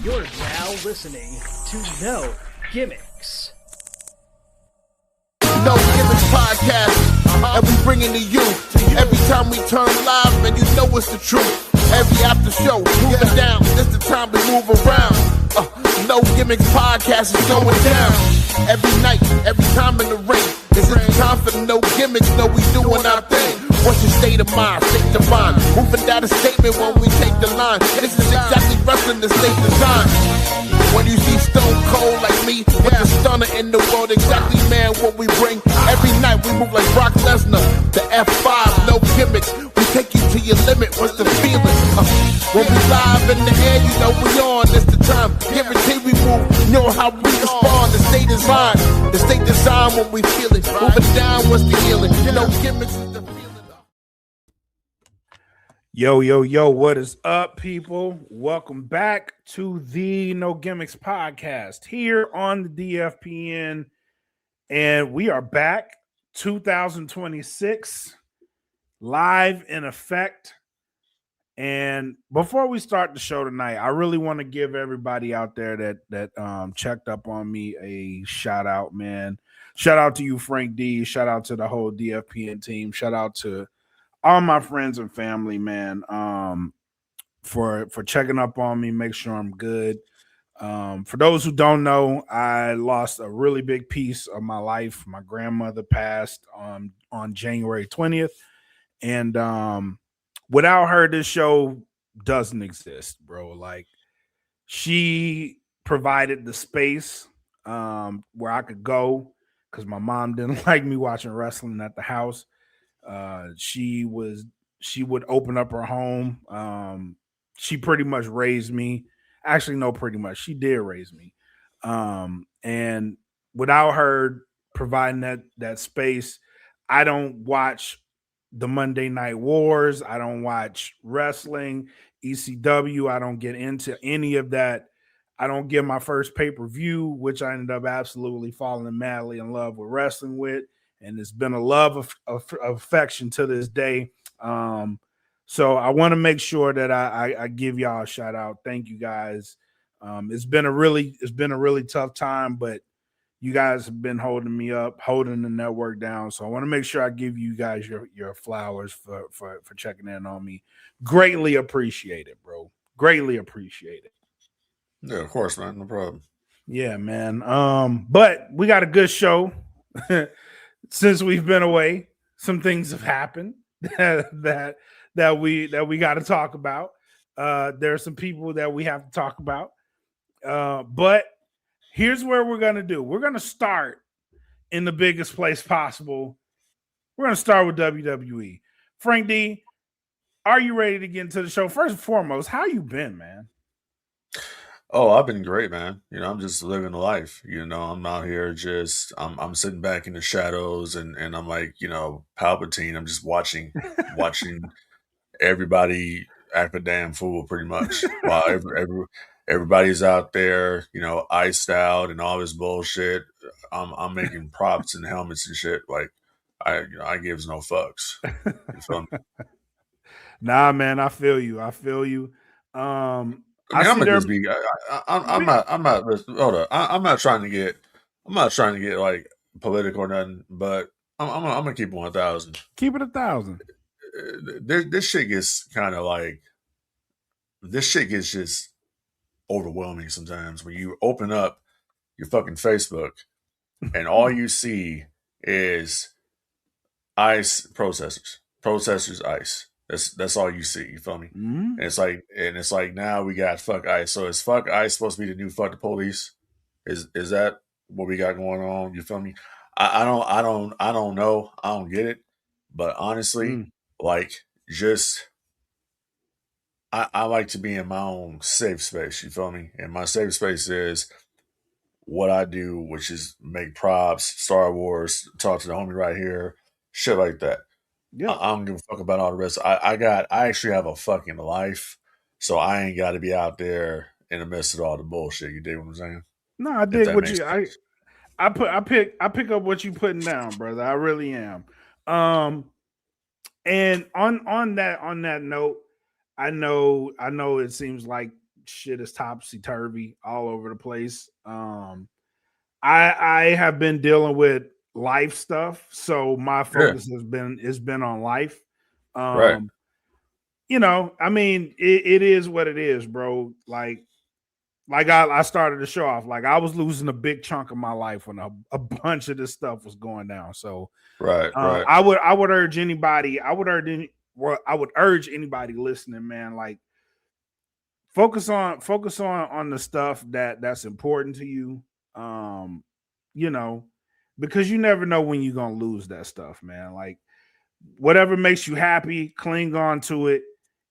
You're now listening to No Gimmicks. No Gimmicks Podcast, and we bring it to you. Every time we turn live, man, you know it's the truth. Every after show, moving down, this the time we move around. No Gimmicks Podcast is going down. Every night, every time in the ring. This is the time for the No Gimmicks, know we doing our thing. What's your state of mind, state of mind? Moving down a statement when we take the line. This is exactly wrestling the state design. When you see Stone Cold like me, with the stunner in the world, exactly, man, what we bring. Every night we move like Brock Lesnar, the F5, no gimmicks. We take you to your limit, what's the feeling? When we live in the air, you know we on, it's the time. Guarantee we move, you know how we respond. The state design, when we feel it. Moving down, what's the healing? You know, gimmicks is the feeling. Yo, what is up, people? Welcome back to the No Gimmicks Podcast here on the DFPN. And we are back 2026 live in effect. And before we start the show tonight, I really want to give everybody out there that checked up on me a shout out, man. Shout out to you, Frank Dee. Shout out to the whole DFPN team. Shout out to all my friends and family, man, for checking up on me, make sure I'm good. For those who don't know, I lost a really big piece of my life. My grandmother passed on January 20th. And without her, this show doesn't exist, bro. Like, she provided the space where I could go because my mom didn't like me watching wrestling at the house. She would open up her home. She pretty much raised me. Actually, no, pretty much. She did raise me. And without her providing that space, I don't watch the Monday Night Wars. I don't watch wrestling, ECW. I don't get into any of that. I don't get my first pay-per-view, which I ended up absolutely falling madly in love with wrestling with. And it's been a love of affection to this day. So I want to make sure that I give y'all a shout out. Thank you guys. It's been a really tough time, but you guys have been holding me up, holding the network down. So I want to make sure I give you guys your flowers for checking in on me. Greatly appreciate it, bro. Greatly appreciate it. Yeah, of course, man. No problem. Yeah, man. But we got a good show. Since we've been away, some things have happened that we got to talk about. There are some people that we have to talk about. But here's where we're going to do. We're going to start in the biggest place possible. We're going to start with WWE. Frank Dee, are you ready to get into the show? First and foremost, how you been, man? Oh, I've been great, man. I'm just living life. I'm out here just I'm sitting back in the shadows and I'm like, Palpatine. I'm just watching everybody act a damn fool pretty much. While everybody's out there, iced out and all this bullshit. I'm making props and helmets and shit. Like I gives no fucks. You feel me? Nah, man, I feel you. I'm not trying to get like political or nothing, but I'm gonna keep it 1,000. Keep it 1,000. This shit gets kind of like, this shit gets just overwhelming sometimes when you open up your fucking Facebook and all you see is ICE protesters ICE. That's all you see. You feel me? Mm-hmm. And it's like now we got fuck ICE. So is fuck ICE supposed to be the new fuck the police? Is that what we got going on? You feel me? I don't know. I don't get it. But honestly, like just I like to be in my own safe space. You feel me? And my safe space is what I do, which is make props, Star Wars, talk to the homie right here, shit like that. Yeah. I don't give a fuck about all the rest. I actually have a fucking life, so I ain't got to be out there in the midst of all the bullshit. You dig what I'm saying? No, I dig what you. I pick up what you putting down, brother. I really am. And on that note, I know it seems like shit is topsy turvy all over the place. I have been dealing with life stuff, so my focus has been on life. Right. I mean, it is what it is, bro. Like I started to show off. Like I was losing a big chunk of my life when a bunch of this stuff was going down. So Right. I would urge anybody. I would urge anybody listening, man. Like focus on the stuff that's important to you. Because you never know when you're gonna lose that stuff, man. Like whatever makes you happy, cling on to it.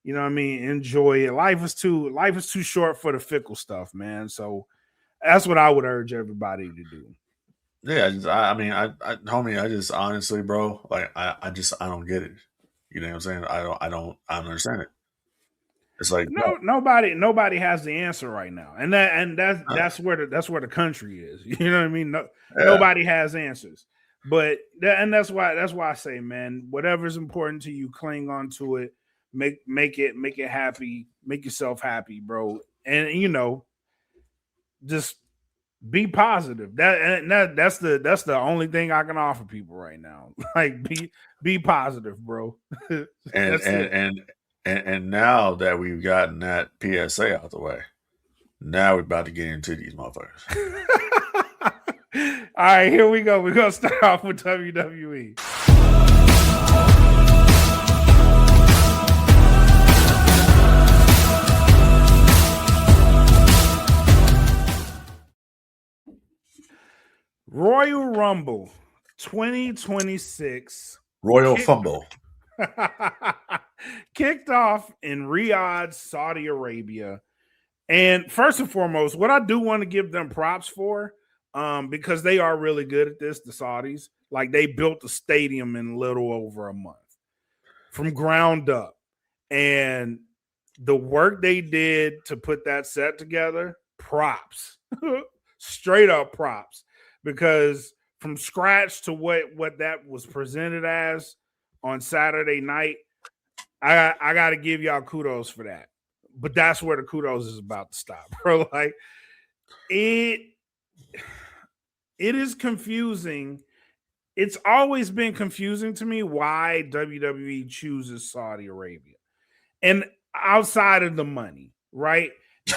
You know what I mean? Enjoy it. Life is too short for the fickle stuff, man. So that's what I would urge everybody to do. Yeah, homie, I just honestly, bro, like I don't get it. You know what I'm saying? I don't understand it. It's like Nobody has the answer right now, and that's where the country is. You know what I mean? Nobody has answers, but that's why I say, man, whatever's important to you, cling on to it, make it happy, make yourself happy, bro, and just be positive. That's the only thing I can offer people right now. Like be positive, bro. and now that we've gotten that PSA out the way, now we're about to get into these motherfuckers. All right, here we go. We're gonna start off with WWE. Royal Rumble 2026. Royal Fumble. Kicked off in Riyadh, Saudi Arabia. And first and foremost, what I do want to give them props for, because they are really good at this, the Saudis. Like they built the stadium in a little over a month from ground up. And the work they did to put that set together, props. Straight up props. Because from scratch to what that was presented as on Saturday night, I got to give y'all kudos for that. But that's where the kudos is about to stop, bro. Like it is confusing. It's always been confusing to me why WWE chooses Saudi Arabia, and outside of the money, right?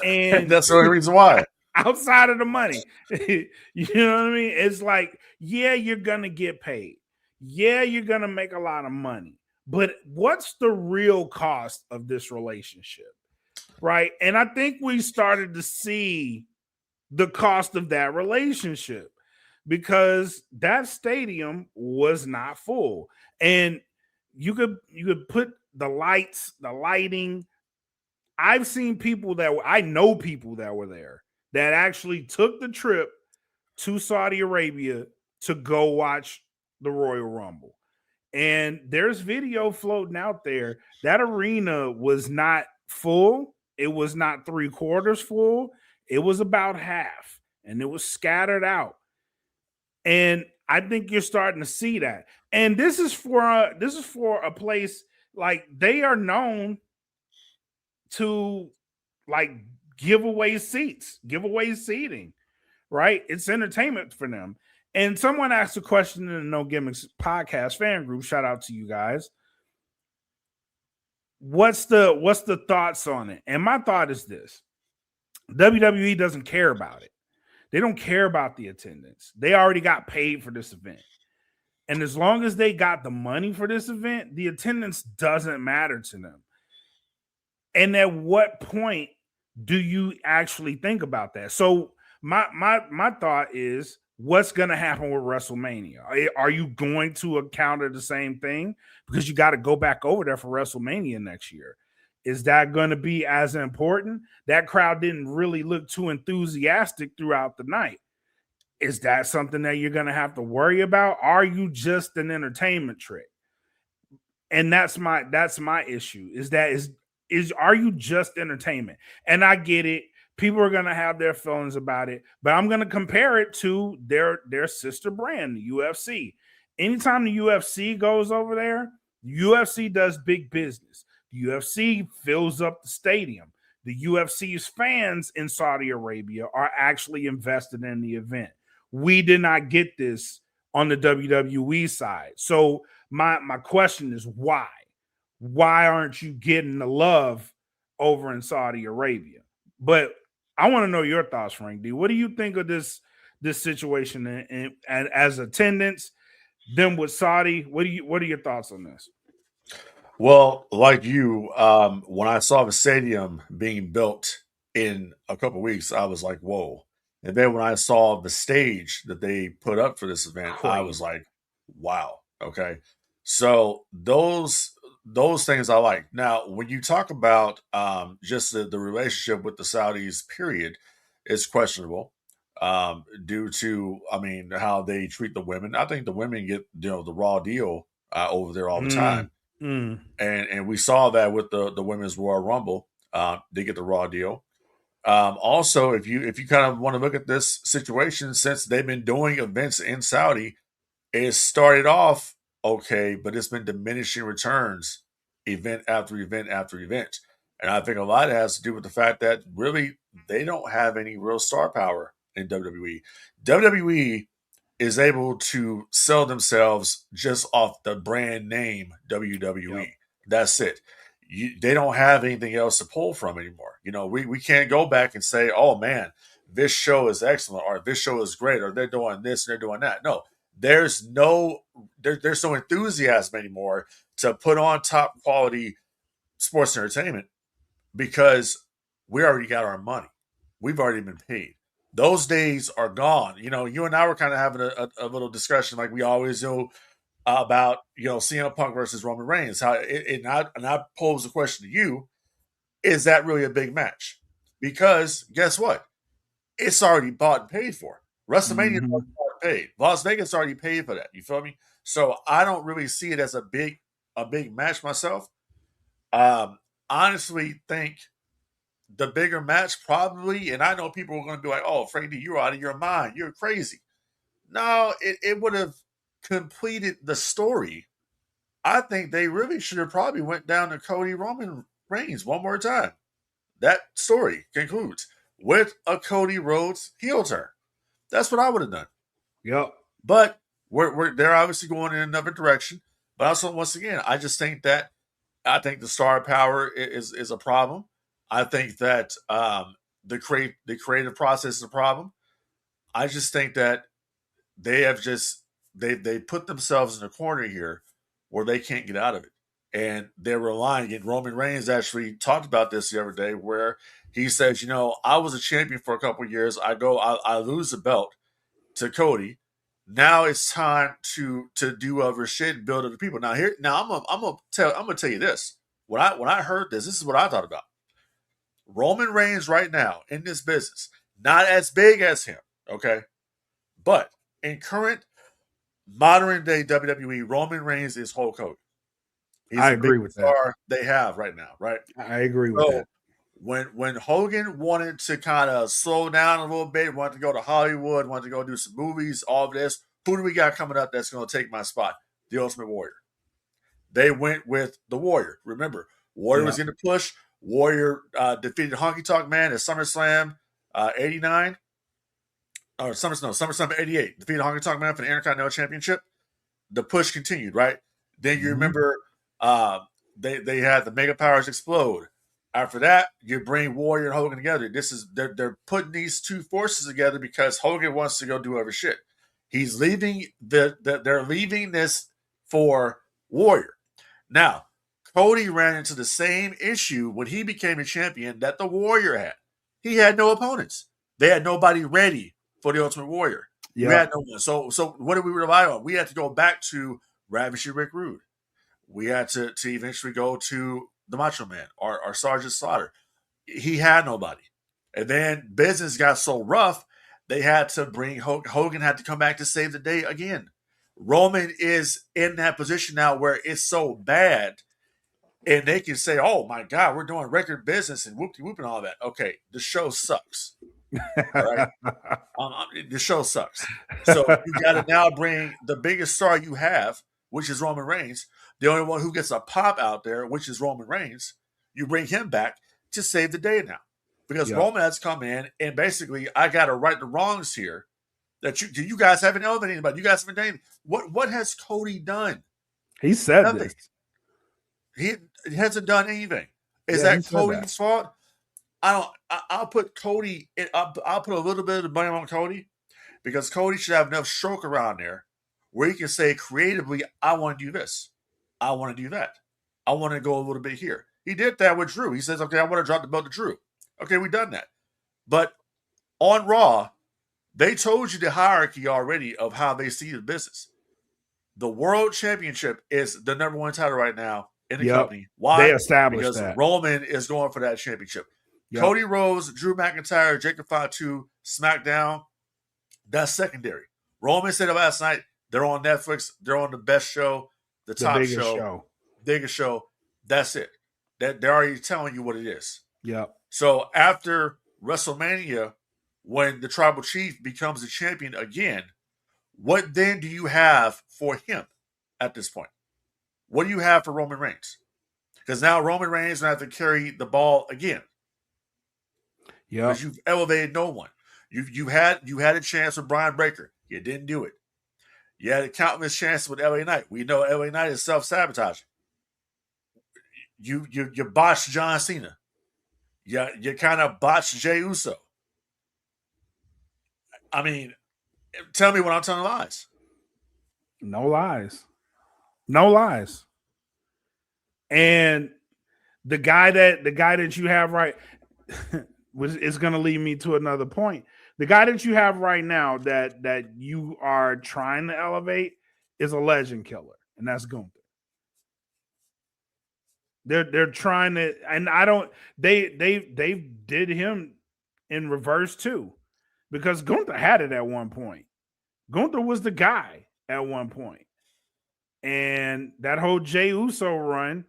And that's the only reason why. Outside of the money, you know what I mean? It's like, yeah, you're gonna get paid. Yeah, you're gonna make a lot of money. But what's the real cost of this relationship? Right. And I think we started to see the cost of that relationship because that stadium was not full. And you could put the lights, the lighting. I've seen people I know people that were there that actually took the trip to Saudi Arabia to go watch the Royal Rumble. And there's video floating out there. That arena was not full. It was not 3/4 full. It was about half, and it was scattered out. And I think you're starting to see that. And this is for a place like they are known to like give away seats, give away seating, right? It's entertainment for them. And someone asked a question in the No Gimmicks podcast fan group. Shout out to you guys. What's the thoughts on it? And my thought is this: WWE doesn't care about it. They don't care about the attendance. They already got paid for this event. And as long as they got the money for this event, the attendance doesn't matter to them. And at what point do you actually think about that? So my thought is, what's going to happen with WrestleMania? Are you going to encounter the same thing? Because you got to go back over there for WrestleMania next year. Is that going to be as important? That crowd didn't really look too enthusiastic throughout the night. Is that something that you're going to have to worry about? Are you just an entertainment trick? And that's my issue. Are you just entertainment? And I get it. People are going to have their feelings about it, but I'm going to compare it to their sister brand, the UFC. Anytime the UFC goes over there, UFC does big business. The UFC fills up the stadium. the UFC's fans in Saudi Arabia are actually invested in the event. We did not get this on the WWE side. So my question is why? Why aren't you getting the love over in Saudi Arabia? But I want to know your thoughts, Frank D. What do you think of this situation and as attendance? Then with Saudi, what are your thoughts on this? Well, like you, when I saw the stadium being built in a couple of weeks, I was like, whoa. And then when I saw the stage that they put up for this event, I was like, wow. Okay. So those things I like. Now, when you talk about just the relationship with the Saudis, period, is questionable. Due to, I mean, how they treat the women. I think the women get, the raw deal over there all the time. And we saw that with the women's Royal Rumble. They get the raw deal. Also, if you kind of want to look at this situation, since they've been doing events in Saudi, it started off okay, but it's been diminishing returns, event after event after event. And I think a lot of it has to do with the fact that really they don't have any real star power in WWE. WWE is able to sell themselves just off the brand name WWE. Yep. That's it. They don't have anything else to pull from anymore. We can't go back and say, oh man, this show is excellent, or this show is great, or they're doing this and they're doing that. No, there's no enthusiasm anymore to put on top quality sports entertainment because we already got our money. We've already been paid. Those days are gone. You and I were kind of having a little discussion like we always do about, CM Punk versus Roman Reigns. And I pose the question to you, is that really a big match? Because guess what? It's already bought and paid for. WrestleMania is already bought and paid. Las Vegas already paid for that. You feel me? So I don't really see it as a big match myself. Honestly think the bigger match probably, and I know people are going to be like, oh, Frank D, you're out of your mind. You're crazy. No, it would have completed the story. I think they really should have probably went down to Cody Roman Reigns one more time. That story concludes with a Cody Rhodes heel turn. That's what I would have done. Yep. But they're obviously going in another direction. But also, once again, I think the star power is a problem. I think that the creative process is a problem. I just think that they put themselves in a corner here where they can't get out of it. And they're relying, and Roman Reigns actually talked about this the other day where he says, I was a champion for a couple of years. I lose the belt to Cody. Now it's time to do other shit and build other people. Now I'm gonna tell you this. When I heard this is what I thought about. Roman Reigns right now in this business, not as big as him, okay? But in current modern day WWE, Roman Reigns is Hulk Hogan. I agree with that. They have right now, right? I agree with that. When Hogan wanted to kind of slow down a little bit, wanted to go to Hollywood, wanted to go do some movies, all of this, who do we got coming up that's going to take my spot? The Ultimate Warrior. They went with the Warrior. Remember, Warrior was going to push. Warrior defeated Honky Tonk Man at SummerSlam 89. Or SummerSlam 88. Defeated Honky Tonk Man for the Intercontinental Championship. The push continued, right? Then you remember they had the Mega Powers explode. After that, you bring Warrior and Hogan together. They're putting these two forces together because Hogan wants to go do other shit. He's leaving they're leaving this for Warrior. Now, Cody ran into the same issue when he became a champion that the Warrior had. He had no opponents. They had nobody ready for the Ultimate Warrior. Yeah. We had no one. So what did we rely on? We had to go back to Ravishing Rick Rude. We had to eventually go to the Macho Man or Sergeant Slaughter. He had nobody. And then business got so rough, they had to bring Hogan had to come back to save the day again. Roman is in that position now where it's so bad, and they can say, "Oh my God, we're doing record business and whoop and all that." Okay, the show sucks. All right, the show sucks. So you got to now bring the biggest star you have, which is Roman Reigns. The only one who gets a pop out there, which is Roman Reigns. You bring him back to save the day now. Because Yep. Roman has come in and basically, I got to right the wrongs here that you guys haven't elevated anybody. You guys haven't done anything. What has Cody done? He said Nothing. this. He hasn't done anything. Is Yeah, he that said Cody's that. fault? I'll put Cody. I'll put a little bit of money on Cody because Cody should have enough stroke around there where he can say creatively, "I want to do this. I want to do that. I want to go a little bit here." He did that with Drew. He says, "Okay, I want to drop the belt to Drew." Okay, we've done that. But on Raw, they told you the hierarchy already of how they see the business. The World Championship is the number one title right now in the company. Why? They established because that. Roman is going for that championship. Yep. Cody Rhodes, Drew McIntyre, Jacob Fatu, SmackDown, that's secondary. Roman said it last night, they're on Netflix, they're on the best show, the top biggest show. That's it. They're already telling you what it is. Yep. So after WrestleMania, when the Tribal Chief becomes the champion again, what then do you have for him at this point? What do you have for Roman Reigns? Because now Roman Reigns will have to carry the ball again. Yeah. Because you've elevated no one. You had a chance with Brian Breaker. You didn't do it. You had a countless chances with LA Knight. We know LA Knight is self-sabotaging. You botched John Cena. You kind of botched Jey Uso. I mean, tell me when I'm telling lies. No lies. No lies. And the guy that you have right is going to lead me to another point. The guy that you have right now that you are trying to elevate is a legend killer, and that's Gunther. They're trying to, and I don't. They did him in reverse too, because Gunther had it at one point. Gunther was the guy at one point, and that whole Jey Uso run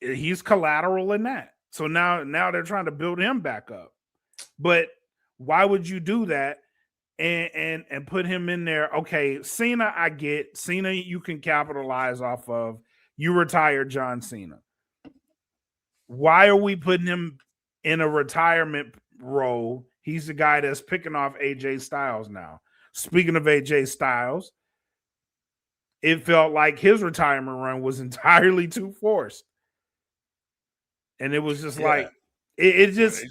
he's collateral in that. So now they're trying to build him back up. But why would you do that and put him in there? Okay, Cena, I get. Cena you can capitalize off of. You retired John Cena. Why are we putting him in a retirement role? He's the guy that's picking off AJ Styles now. Speaking of AJ Styles, it felt like his retirement run was entirely too forced. And it was just like it just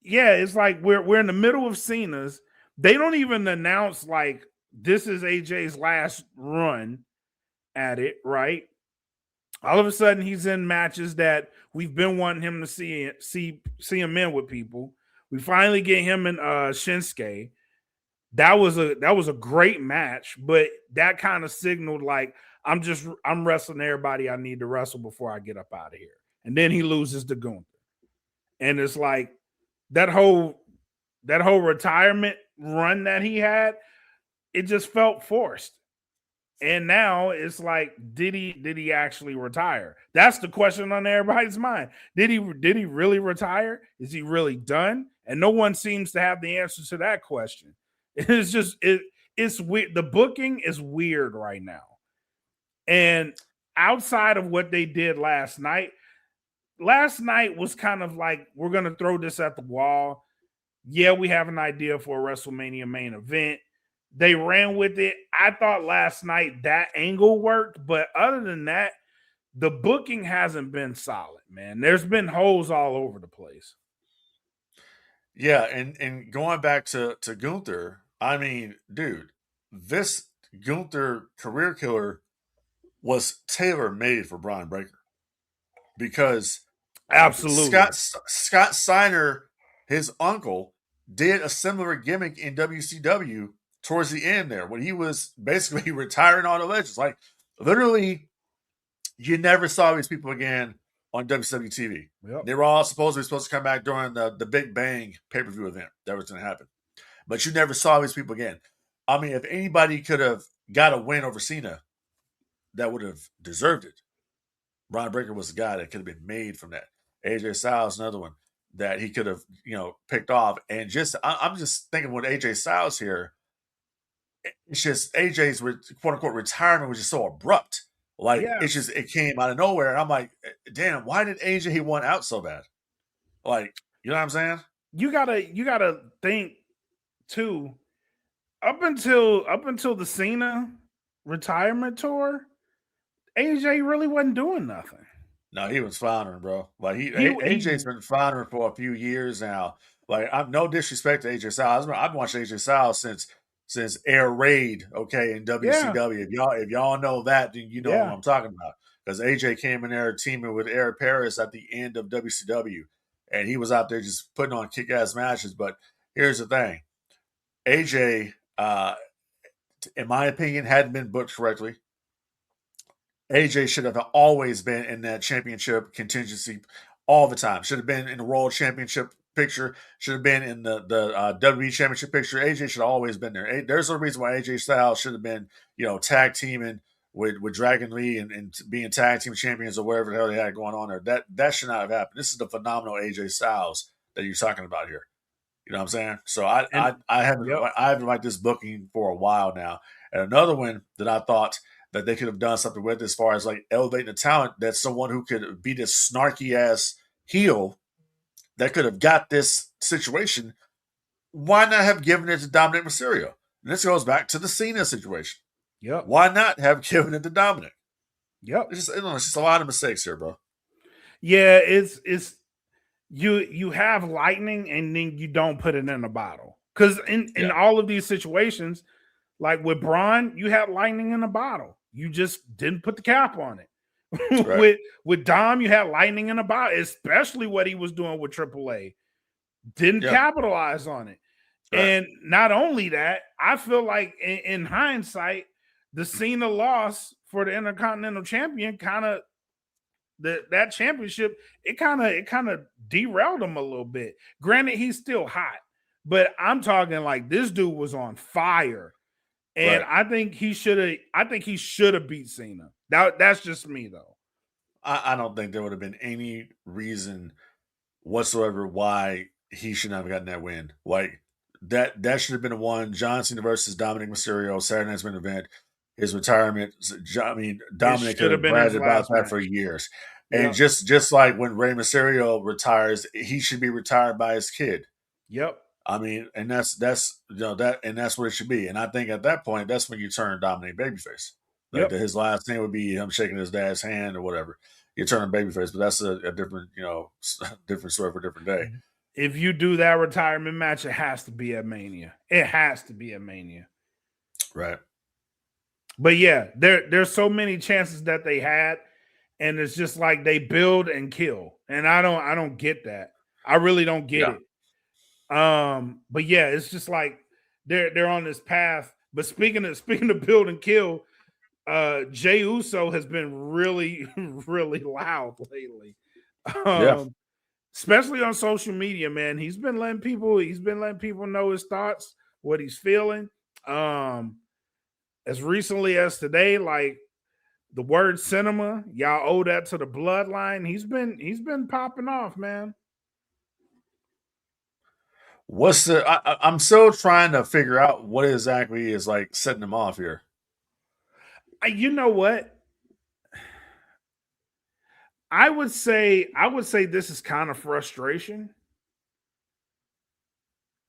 it's like we're in the middle of Cena's. They don't even announce like this is AJ's last run at it, right? All of a sudden he's in matches that we've been wanting him to see him in with people. We finally get him in Shinsuke. That was a great match, but that kind of signaled like I'm wrestling everybody I need to wrestle before I get up out of here. And then he loses to Gunther. And it's like that whole retirement run that he had, it just felt forced. And now it's like, did he actually retire? That's the question on everybody's mind. Did he really retire? Is he really done? And no one seems to have the answer to that question. It's just it's weird. The booking is weird right now. And outside of what they did last night was kind of like, we're going to throw this at the wall. Yeah, we have an idea for a WrestleMania main event. They ran with it. I thought last night that angle worked, but other than that, the booking hasn't been solid, man. There's been holes all over the place. Yeah, and going back to Gunther, I mean, dude, this Gunther career killer was tailor-made for Brian Breaker. Because absolutely Scott Steiner, his uncle, did a similar gimmick in WCW towards the end there when he was basically retiring all the legends. Like, literally, you never saw these people again on WCW TV. Yep. They were all supposed to come back during the Big Bang pay-per-view event that was going to happen. But you never saw these people again. I mean, if anybody could have got a win over Cena, that would have deserved it. Brian Breaker was the guy that could have been made from that. AJ Styles, another one that he could have, picked off. And I'm just thinking with AJ Styles here, it's just AJ's quote unquote retirement was just so abrupt. Like it came out of nowhere. And I'm like, damn, why did AJ want out so bad? Like, you know what I'm saying? You gotta think too. Up until the Cena retirement tour, AJ really wasn't doing nothing. No, he was floundering, bro. Like He AJ's been floundering for a few years now. Like, I'm no disrespect to AJ Styles. I've watched AJ Styles since Air Raid, okay, in yeah, WCW. If y'all know that, then you know what yeah. I'm talking about. Because AJ came in there teaming with Eric Paris at the end of WCW, and he was out there just putting on kick-ass matches. But here's the thing: AJ, in my opinion, hadn't been booked correctly. AJ should have always been in that championship contingency all the time. Should have been in the World Championship picture. Should have been in the WWE Championship picture. AJ should have always been there. There's a reason why AJ Styles should have been, tag teaming with Dragon Lee and being tag team champions or whatever the hell they had going on there. That should not have happened. This is the phenomenal AJ Styles that you're talking about here. You know what I'm saying? So I haven't Yep. I haven't liked this booking for a while now. And another one that I thought that they could have done something with as far as like elevating the talent, that's someone who could be this snarky ass heel that could have got this situation. Why not have given it to Dominic Mysterio? And this goes back to the Cena situation. Yep. Why not have given it to Dominic? Yep. It's just a lot of mistakes here, bro. Yeah, it's you have lightning and then you don't put it in a bottle. Because in all of these situations, like with Braun, you had lightning in a bottle. You just didn't put the cap on it. Right. with Dom, you had lightning in a bottle, especially what he was doing with AAA. Didn't capitalize on it. Right. And not only that, I feel like in hindsight, the Cena loss for the Intercontinental Champion kind of that championship, it kind of derailed him a little bit. Granted, he's still hot, but I'm talking like this dude was on fire. And right. I think he should have beat Cena. That's just me though. I don't think there would have been any reason whatsoever why he should not have gotten that win. Like that should have been the one. John Cena versus Dominic Mysterio, Saturday Night's Main Event, his retirement. I mean, Dominic could have bragged about that for years. Yep. And just like when Rey Mysterio retires, he should be retired by his kid. Yep. I mean, and that's what it should be. And I think at that point, that's when you turn Dominic babyface. Like his last name would be him shaking his dad's hand or whatever. You turn him babyface, but that's a different, different story for a different day. If you do that retirement match, it has to be at Mania. It has to be at Mania. Right. But yeah, there's so many chances that they had, and it's just like they build and kill. And I don't get that. I really don't get it. But yeah, it's just like they're on this path. But speaking of build and kill, Jey Uso has been really, really loud lately. Especially on social media, man. He's been letting people know his thoughts, what he's feeling. As recently as today, like the word cinema, y'all owe that to the bloodline. He's been popping off, man. I'm still trying to figure out what exactly is like setting him off here. You know what? I would say this is kind of frustration.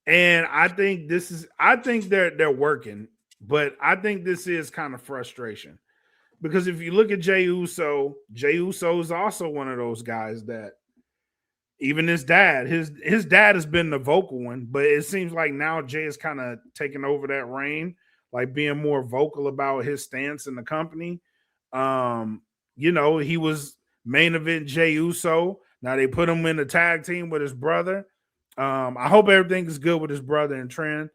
And I think they're working, but I think this is kind of frustration. Because if you look at Jey Uso is also one of those guys that even his dad has been the vocal one, but it seems like now Jay is kind of taking over that reign, like being more vocal about his stance in the company. He was main event Jey Uso. Now they put him in a tag team with his brother. I hope everything is good with his brother and Trent.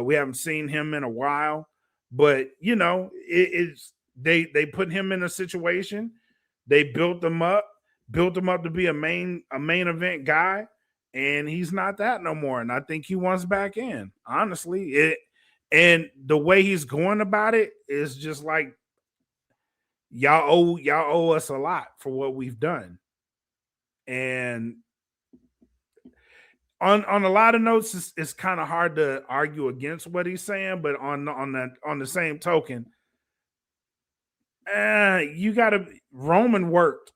We haven't seen him in a while, but they put him in a situation. They built him up to be a main event guy, and he's not that no more. And I think he wants back in, honestly. And the way he's going about it is just like, y'all owe us a lot for what we've done. And on a lot of notes, it's kind of hard to argue against what he's saying, but on the same token, you gotta Roman worked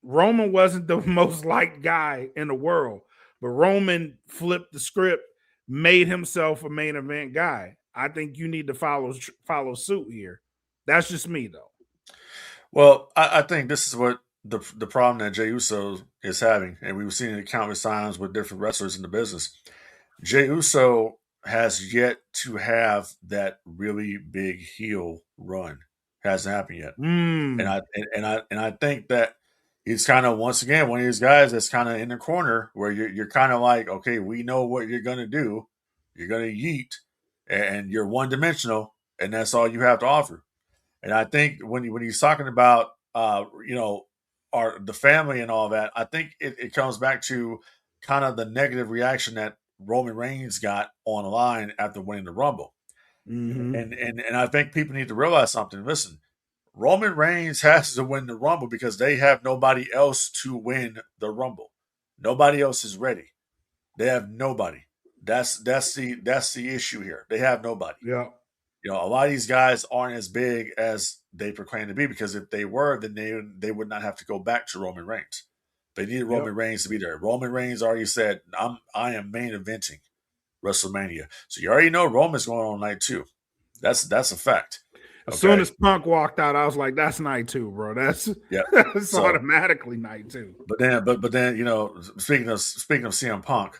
Roman wasn't the most liked guy in the world, but Roman flipped the script, made himself a main event guy. I think you need to follow suit here. That's just me though. Well, I think this is what the problem that Jey Uso is having, and we've seen it countless times with different wrestlers in the business. Jey Uso has yet to have that really big heel run. Hasn't happened yet. And I think that he's kind of once again one of these guys that's kind of in the corner where you're kind of like, okay, we know what you're gonna do. You're gonna yeet, and you're one dimensional, and that's all you have to offer. And I think when he's talking about the family and all that, I think it comes back to kind of the negative reaction that Roman Reigns got online after winning the Rumble. And I think people need to realize something. Listen, Roman Reigns has to win the Rumble because they have nobody else to win the Rumble. Nobody else is ready. They have nobody. That's the issue here. They have nobody. Yeah. A lot of these guys aren't as big as they proclaim to be because if they were, then they would not have to go back to Roman Reigns. They needed Roman Reigns to be there. Roman Reigns already said, I am main eventing WrestleMania. So you already know Roman's going on night 2. That's a fact. As soon as Punk walked out, I was like, that's night 2, bro. That's automatically night 2. But then, speaking of CM Punk,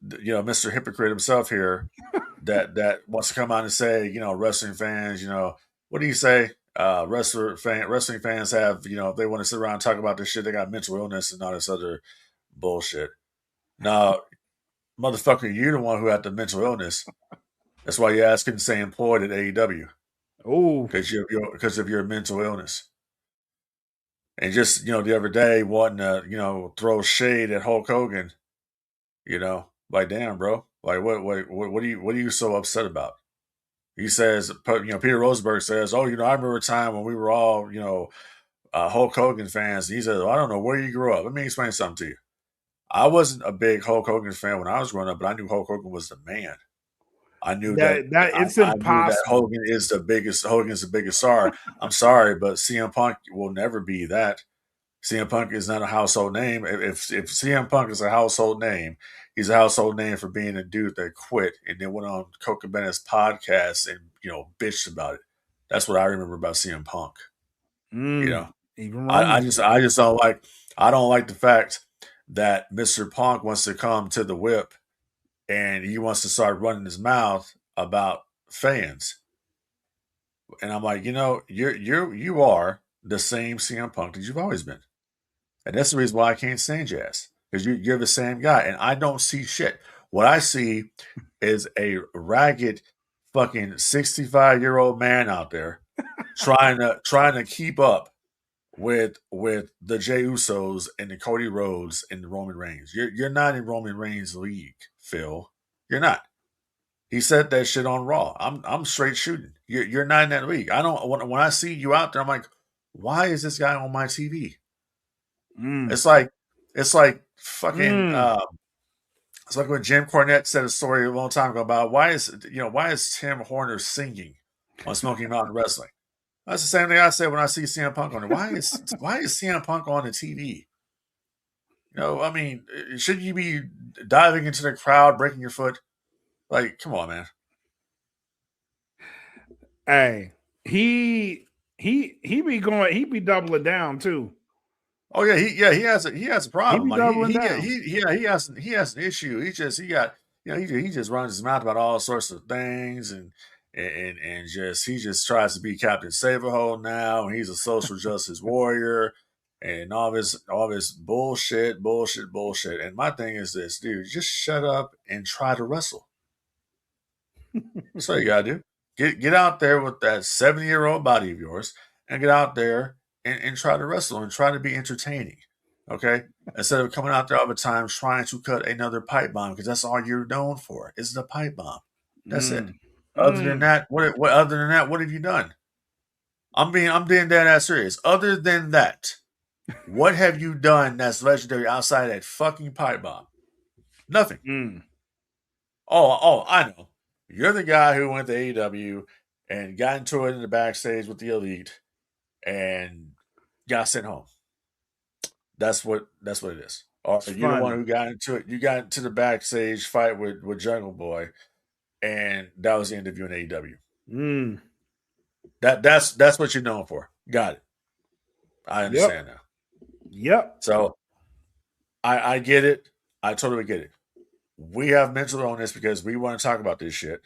Mr. Hypocrite himself here that wants to come out and say, wrestling fans, what do you say? Wrestling fans have, if they want to sit around and talk about this shit, they got mental illness and all this other bullshit. Now, motherfucker, you're the one who had the mental illness. That's why you're asking to stay employed at AEW. Oh, because of your mental illness. And just, the other day wanting to, throw shade at Hulk Hogan, like, damn, bro. Like, what are you so upset about? He says, Peter Rosenberg says, oh, I remember a time when we were all, Hulk Hogan fans. And he says, I don't know where you grew up. Let me explain something to you. I wasn't a big Hulk Hogan fan when I was growing up, but I knew Hulk Hogan was the man. I knew that it's impossible. I knew that Hogan is the biggest. Hogan's the biggest star. I'm sorry, but CM Punk will never be that. CM Punk is not a household name. If CM Punk is a household name, he's a household name for being a dude that quit and then went on Coca Bennett's podcast and bitched about it. That's what I remember about CM Punk. I just don't like. I don't like the fact that Mr. Punk wants to come to the whip and he wants to start running his mouth about fans. And I'm like, you are the same CM Punk that you've always been. And that's the reason why I can't stand your ass. Because you're the same guy. And I don't see shit. What I see is a ragged fucking 65-year-old man out there trying to keep up with the Jey Usos and the Cody Rhodes and the Roman Reigns. You're not in Roman Reigns' league, Phil. You're not. He said that shit on Raw. I'm straight shooting. You're not in that league. I don't. When I see you out there, I'm like, why is this guy on my TV? It's like fucking. It's like when Jim Cornette said a story a long time ago about why is Tim Horner singing on Smoky Mountain Wrestling? That's the same thing I said when I see CM Punk on it. Why is CM Punk on the TV? I mean, should you be diving into the crowd, breaking your foot? Like, come on, man. Hey, he be doubling down too. Oh yeah, he has a problem. He has an issue. He just runs his mouth about all sorts of things and he just tries to be Captain Save-A-Hole now. And he's a social justice warrior and all this bullshit. And my thing is this, dude, just shut up and try to wrestle. That's all you gotta do. Get out there with that 70-year-old body of yours and get out there and try to wrestle and try to be entertaining. Okay? Instead of coming out there all the time trying to cut another pipe bomb, because that's all you're known for, is the pipe bomb. That's it. Other than that, what have you done? I'm being dead ass serious. Other than that, what have you done that's legendary outside of that fucking pipe bomb? Nothing. Oh, I know. You're the guy who went to AEW and got into it in the backstage with the Elite and got sent home. That's what it is. Or It's you're the one funny. who got into it. You got into the backstage fight with Jungle Boy, and that was the end of you in AEW. Mm. That's what you're known for. Got it. I understand now. Yep. So I get it. I totally get it. We have mental illness because we want to talk about this shit.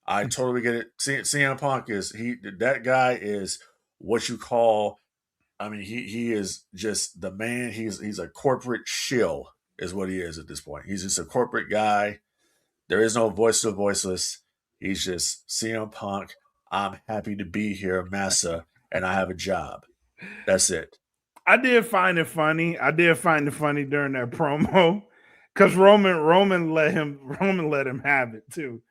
I totally get it. CM Punk that guy is what you call. I mean, he is just the man. He's a corporate shill, is what he is at this point. He's just a corporate guy. There is no voice to voiceless. He's just CM Punk. I'm happy to be here, Massa, and I have a job. That's it. I did find it funny. During that promo because Roman let him have it too.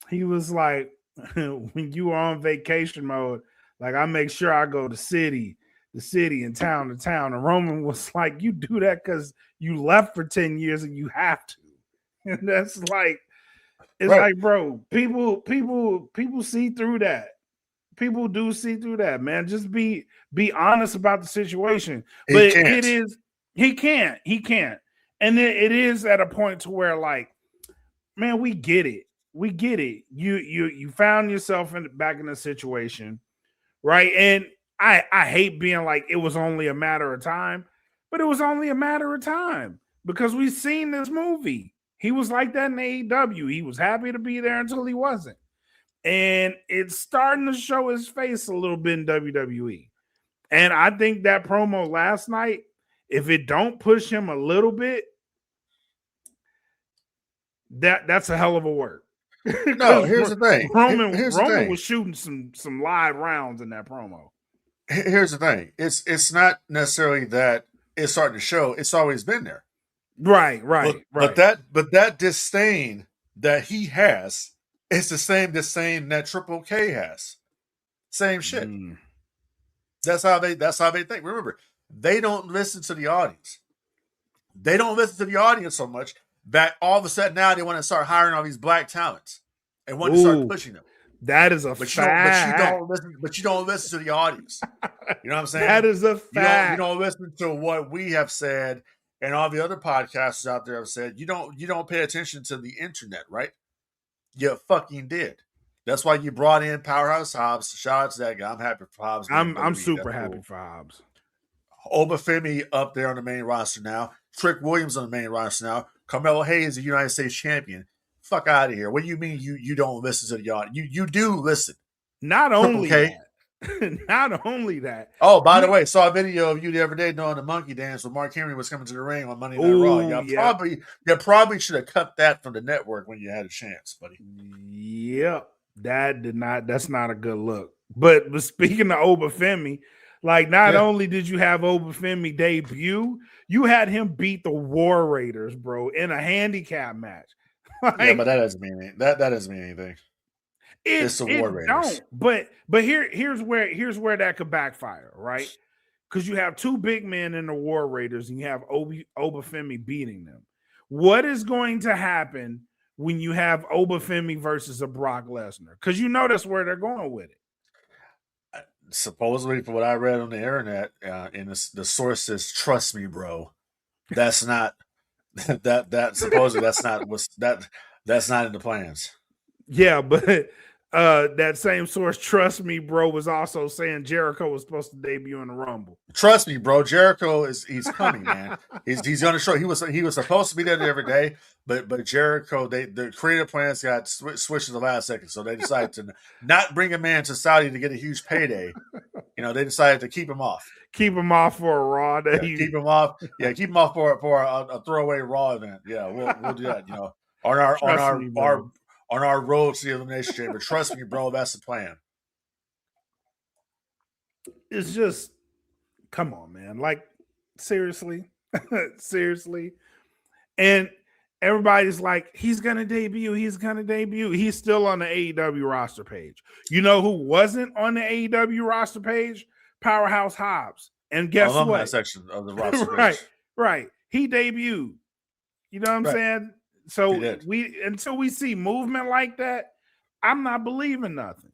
He was like, when you are on vacation mode, like I make sure I go to city and town to town. And Roman was like, you do that because you left for 10 years and you have to. And that's like, it's Right. like, bro, people see through that. People do see through that, man. Just be honest about the situation. But he can't. And it is at a point to where, like, man, we get it. You found yourself back in a situation, right? And I hate being like it was only a matter of time, but it was only a matter of time because we've seen this movie. He was like that in AEW. He was happy to be there until he wasn't. And it's starting to show his face a little bit in WWE. And I think that promo last night, if it don't push him a little bit, that's a hell of a work. No, here's the thing. Roman was shooting some live rounds in that promo. Here's the thing. It's not necessarily that it's starting to show. It's always been there. Right. But that disdain that he has is the same disdain that Triple K has. Same shit. That's how they think. Remember, they don't listen to the audience. They don't listen to the audience so much that all of a sudden now they want to start hiring all these black talents and want to start pushing them. That is a fact. But you don't listen to the audience. You know what I'm saying? That is a fact. You don't listen to what we have said and all the other podcasters out there have said. You don't pay attention to the internet, right? You fucking did. That's why you brought in Powerhouse Hobbs. Shout out to that guy. I'm happy for Hobbs. I'm super happy for Hobbs. Obafemi up there on the main roster now. Trick Williams on the main roster now. Carmelo Hayes, the United States champion. Fuck out of here. What do you mean you don't listen to the audience? You do listen. Not only that. Not only that. Oh, by the way, saw a video of you the other day doing the monkey dance when Mark Henry was coming to the ring on Monday Night Raw. You probably should have cut that from the network when you had a chance, buddy. Yep. That's not a good look. But speaking of Obafemi, like not only did you have Obafemi debut, you had him beat the War Raiders, bro, in a handicap match. Like, yeah, but that doesn't mean anything. That doesn't mean anything. It's the War Raiders. But here's where that could backfire, right? Because you have two big men in the War Raiders and you have Obafemi beating them. What is going to happen when you have Obafemi versus a Brock Lesnar? Because you know that's where they're going with it. Supposedly, from what I read on the internet, in the sources, trust me, bro, that's not that supposedly that's not in the plans. Yeah, but that same source, trust me, bro, was also saying Jericho was supposed to debut in the Rumble. Trust me, bro, Jericho he's coming, man. He's on the show. He was supposed to be there every day, but Jericho, the creative plans got switched at the last second, so they decided to not bring a man to Saudi to get a huge payday. You know, they decided to keep him off. Keep him off for a Raw. Keep him off. Yeah, keep him off for a throwaway Raw event. Yeah, we'll do that. You know, on our road to the Elimination Chamber. Trust me, bro, that's the plan. It's just, come on, man. Like, seriously? Seriously? And everybody's like, he's going to debut. He's still on the AEW roster page. You know who wasn't on the AEW roster page? Powerhouse Hobbs. And guess what? That section of the roster page. Right. He debuted. You know what I'm saying? So until we see movement like that, I'm not believing nothing.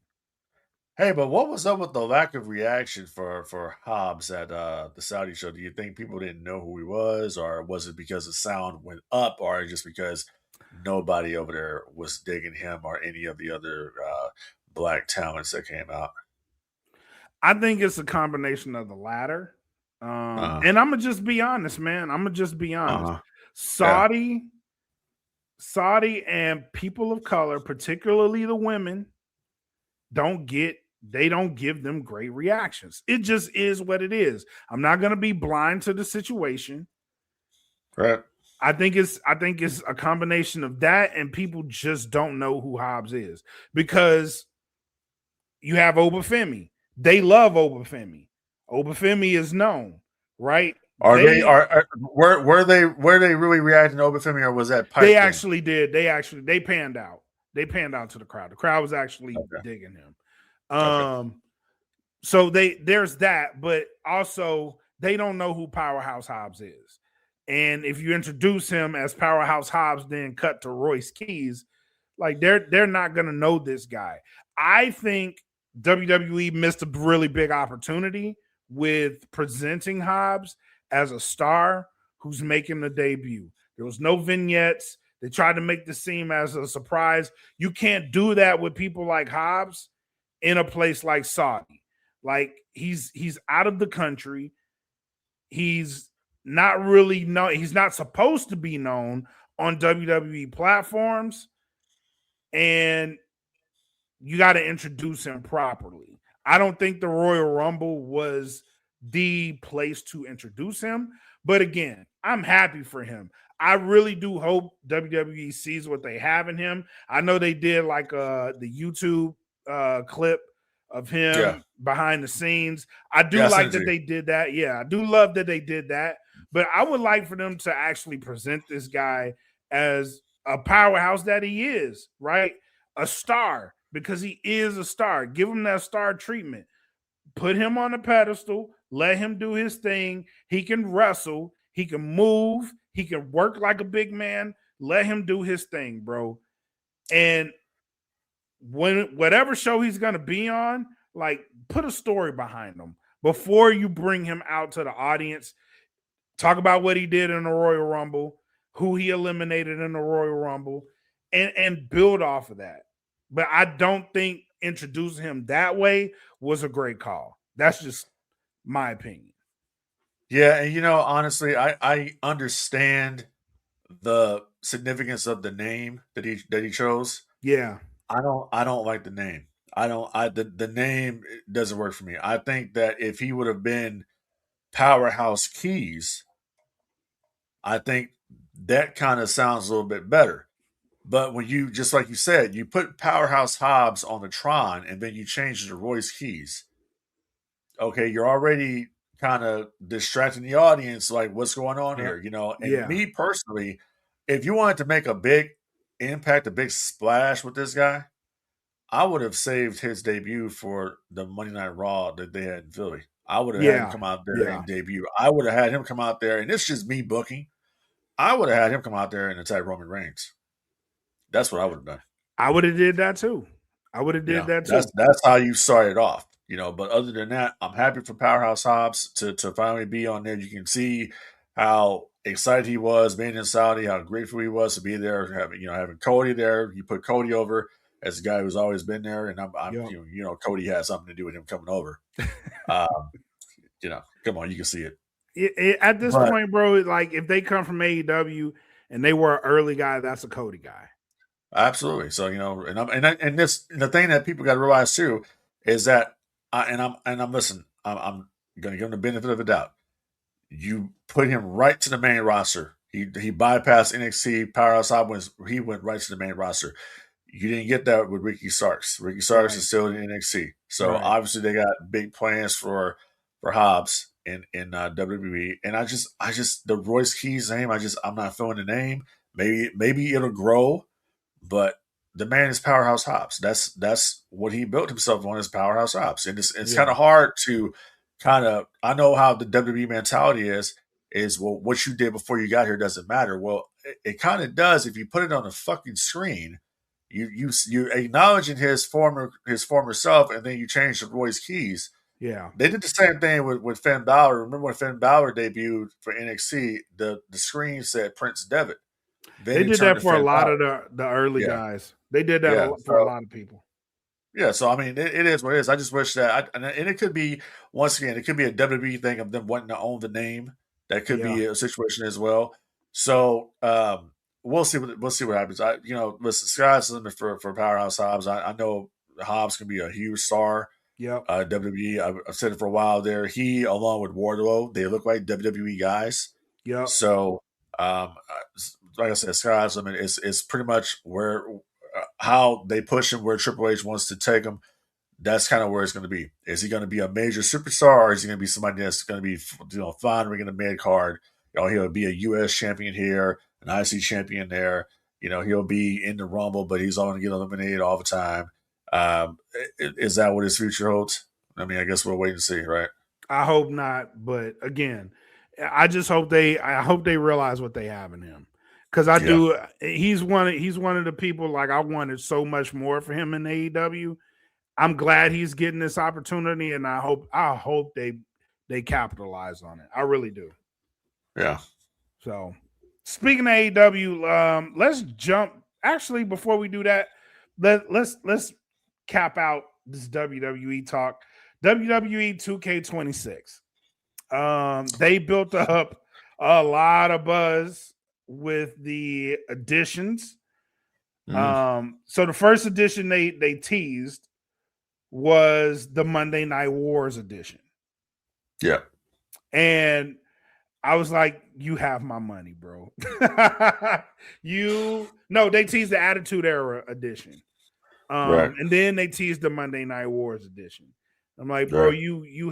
Hey, but what was up with the lack of reaction for Hobbs at the Saudi show? Do you think people didn't know who he was, or was it because the sound went up, or just because nobody over there was digging him or any of the other black talents that came out? I think it's a combination of the latter. Uh And I'm gonna just be honest, man. I'm gonna just be honest. huh. Yeah. Saudi, Saudi, and people of color, particularly the women, they don't give them great reactions. It just is what it is. I'm not gonna be blind to the situation. Right. I think it's a combination of that and people just don't know who Hobbs is because you have Obafemi. They love Obafemi. Obafemi is known, right? Are they They were they really reacting to Obafemi, or was that they pipe thing? actually did. They panned out. They panned out to the crowd. The crowd was actually Okay. digging him. Okay. So there's that, but also they don't know who Powerhouse Hobbs is. And if you introduce him as Powerhouse Hobbs, then cut to Royce Keys, like they're not gonna know this guy. I think WWE missed a really big opportunity with presenting Hobbs as a star who's making the debut. There was no vignettes. They tried to make this seem as a surprise. You can't do that with people like Hobbs in a place like Saudi. Like he's out of the country. He's not really known. He's not supposed to be known on WWE platforms, and you got to introduce him properly. I don't think the Royal Rumble was the place to introduce him, but again, I'm happy for him. I really do hope WWE sees what they have in him. I know they did like the YouTube clip of Yeah. him behind the scenes. I do Yeah. I sent like it to that you. they did that. Yeah, I do love that they did that. But I would like for them to actually present this guy as a powerhouse that he is, right? A star, because he is a star. Give him that star treatment. Put him on a pedestal. Let him do his thing. He can wrestle. He can move. He can work like a big man. Let him do his thing, bro. And when whatever show he's gonna be on, like put a story behind him before you bring him out to the audience. Talk about what he did in the Royal Rumble, who he eliminated in the Royal Rumble, and build off of that. But I don't think introducing him that way was a great call. That's just my opinion. Yeah, and honestly, I understand the significance of the name that he chose. Yeah, I don't like the name. I don't I the name doesn't work for me. I think that if he would have been Powerhouse Keys, I think that kind of sounds a little bit better. But when you, just like you said, you put Powerhouse Hobbs on the Tron and then you change it to Royce Keys, okay, you're already kind of distracting the audience, like what's going on uh, here, And yeah, me personally, if you wanted to make a big impact, a big splash with this guy, I would have saved his debut for the Monday Night Raw that they had in Philly. I would have had him yeah, come out there yeah. and debut. I would have had him come out there, and it's just me booking. I would have had him come out there and attack Roman Reigns. That's what I would have done. I would have did that too. I would have did that That's too. that's how you start it off. But other than that, I'm happy for Powerhouse Hobbs to finally be on there. You can see how excited he was being in Saudi, how grateful he was to be there, having Cody there. You put Cody over as a guy who's always been there, and I'm Yep. Cody has something to do with him coming over. Um, come on, you can see it. At this But point, bro, like if they come from AEW and they were an early guy, that's a Cody guy. absolutely. So and the thing that people got to realize too is that I'm listen. I'm going to give him the benefit of the doubt. You put him right to the main roster. He bypassed NXT. Powerhouse Hobbs, he went right to the main roster. You didn't get that with Ricky Starks. Ricky Starks Right. is still in NXT. So Right. obviously they got big plans for Hobbs in WWE. And I just the Royce Keys name. I'm not feeling the name. Maybe it'll grow, but the man is Powerhouse Hobbs. That's what he built himself on, is Powerhouse Hobbs. And it's kind Yeah. of hard to I know how the WWE mentality is, well, what you did before you got here doesn't matter. Well, it kind of does if you put it on a fucking screen. You acknowledging his former self, and then you change the Roy's keys. Yeah. They did the same thing with Finn Balor. Remember when Finn Balor debuted for NXT, the screen said Prince Devitt. Then They he did turned that to for a Finn lot Balor. of the early Yeah. guys. They did that Yeah, for a so- lot of people. Yeah, so I mean, it is what it is. I just wish that, and it could be, once again, it could be a WWE thing of them wanting to own the name. That could be a situation as well. So we'll see what happens. Listen, sky's the limit for Powerhouse Hobbs. I know Hobbs can be a huge star. Yep. WWE. I've said it for a while there. He, along with Wardlow, they look like WWE guys. Yep. So, like I said, sky's the limit. It's pretty much where how they push him, where Triple H wants to take him. That's kind of where it's going to be. Is he going to be a major superstar, or is he going to be somebody that's going to be, floundering in the mid card? He'll be a U.S. champion here, an IC champion there. He'll be in the Rumble, but he's only going to get eliminated all the time. Is that what his future holds? I mean, I guess we'll wait and see, right? I hope not, but again, I just hope they realize what they have in him. Because I do, he's one of the people, like, I wanted so much more for him in AEW. I'm glad he's getting this opportunity, and I hope they capitalize on it. I really do. Yeah. So, speaking of AEW, let's jump. Actually, before we do that, let's cap out this WWE talk. WWE 2K26. They built up a lot of buzz with the additions. So the first edition they teased was the Monday Night Wars edition. Yeah. And I was like, you have my money, bro. They teased the Attitude Era edition. Right. And then they teased the Monday Night Wars edition. I'm like, bro, Right. you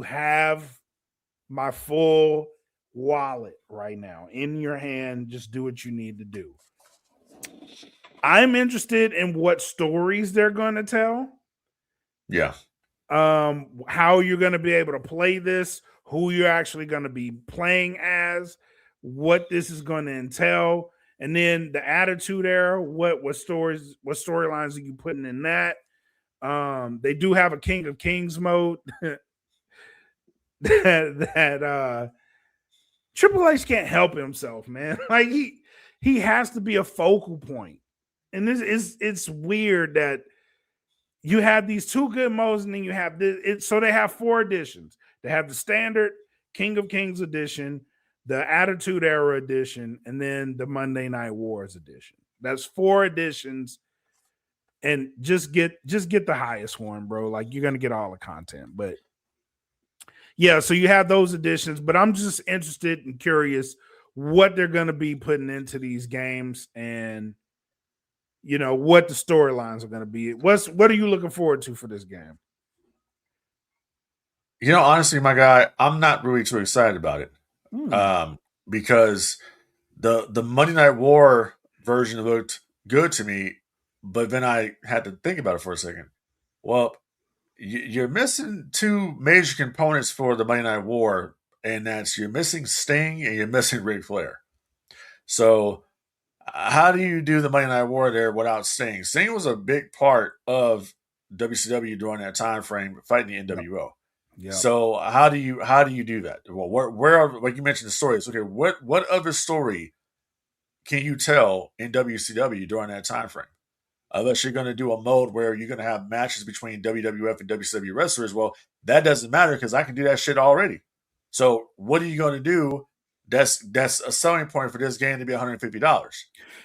have my full wallet right now in your hand. Just do what you need to do. I'm interested in what stories they're going to tell. Yeah. How you're going to be able to play this, who you're actually going to be playing as, what this is going to entail, and then the Attitude Era. What storylines are you putting in that? They do have a King of Kings mode that Triple H can't help himself, man. Like he has to be a focal point. And it's weird that you have these two good modes, and then you have this. So they have 4 editions. They have the standard King of Kings edition, the Attitude Era edition, and then the Monday Night Wars edition. That's 4 editions, and just get the highest one, bro. Like, you're gonna get all the content. But yeah, so you have those editions. But I'm just interested and curious what they're gonna be putting into these games, and what the storylines are going to be. What are you looking forward to for this game? Honestly, my guy, I'm not really too excited about it. Because the Monday Night War version looked good to me, but then I had to think about it for a second. Well, you're missing 2 major components for the Monday Night War, and that's you're missing Sting and you're missing Ric Flair. So how do you do the Monday Night War there without Sting? Sting was a big part of WCW during that time frame, fighting the NWO. Yeah. So how do you do that? Well, where are, like you mentioned, the stories? Okay, what other story can you tell in WCW during that time frame? Unless you're going to do a mode where you're going to have matches between WWF and WCW wrestlers, well, that doesn't matter because I can do that shit already. So what are you going to do? That's a selling point for this game to be $150.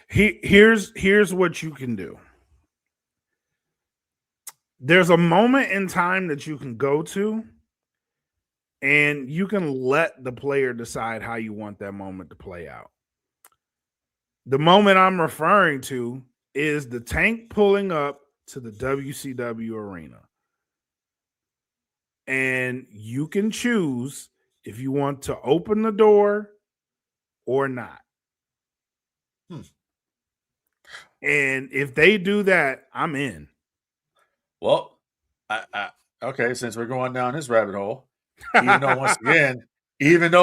Here's what you can do. There's a moment in time that you can go to, and you can let the player decide how you want that moment to play out. The moment I'm referring to is the tank pulling up to the WCW arena. And you can choose if you want to open the door or not. And if they do that, I'm in. Well, okay, since we're going down this rabbit hole, even though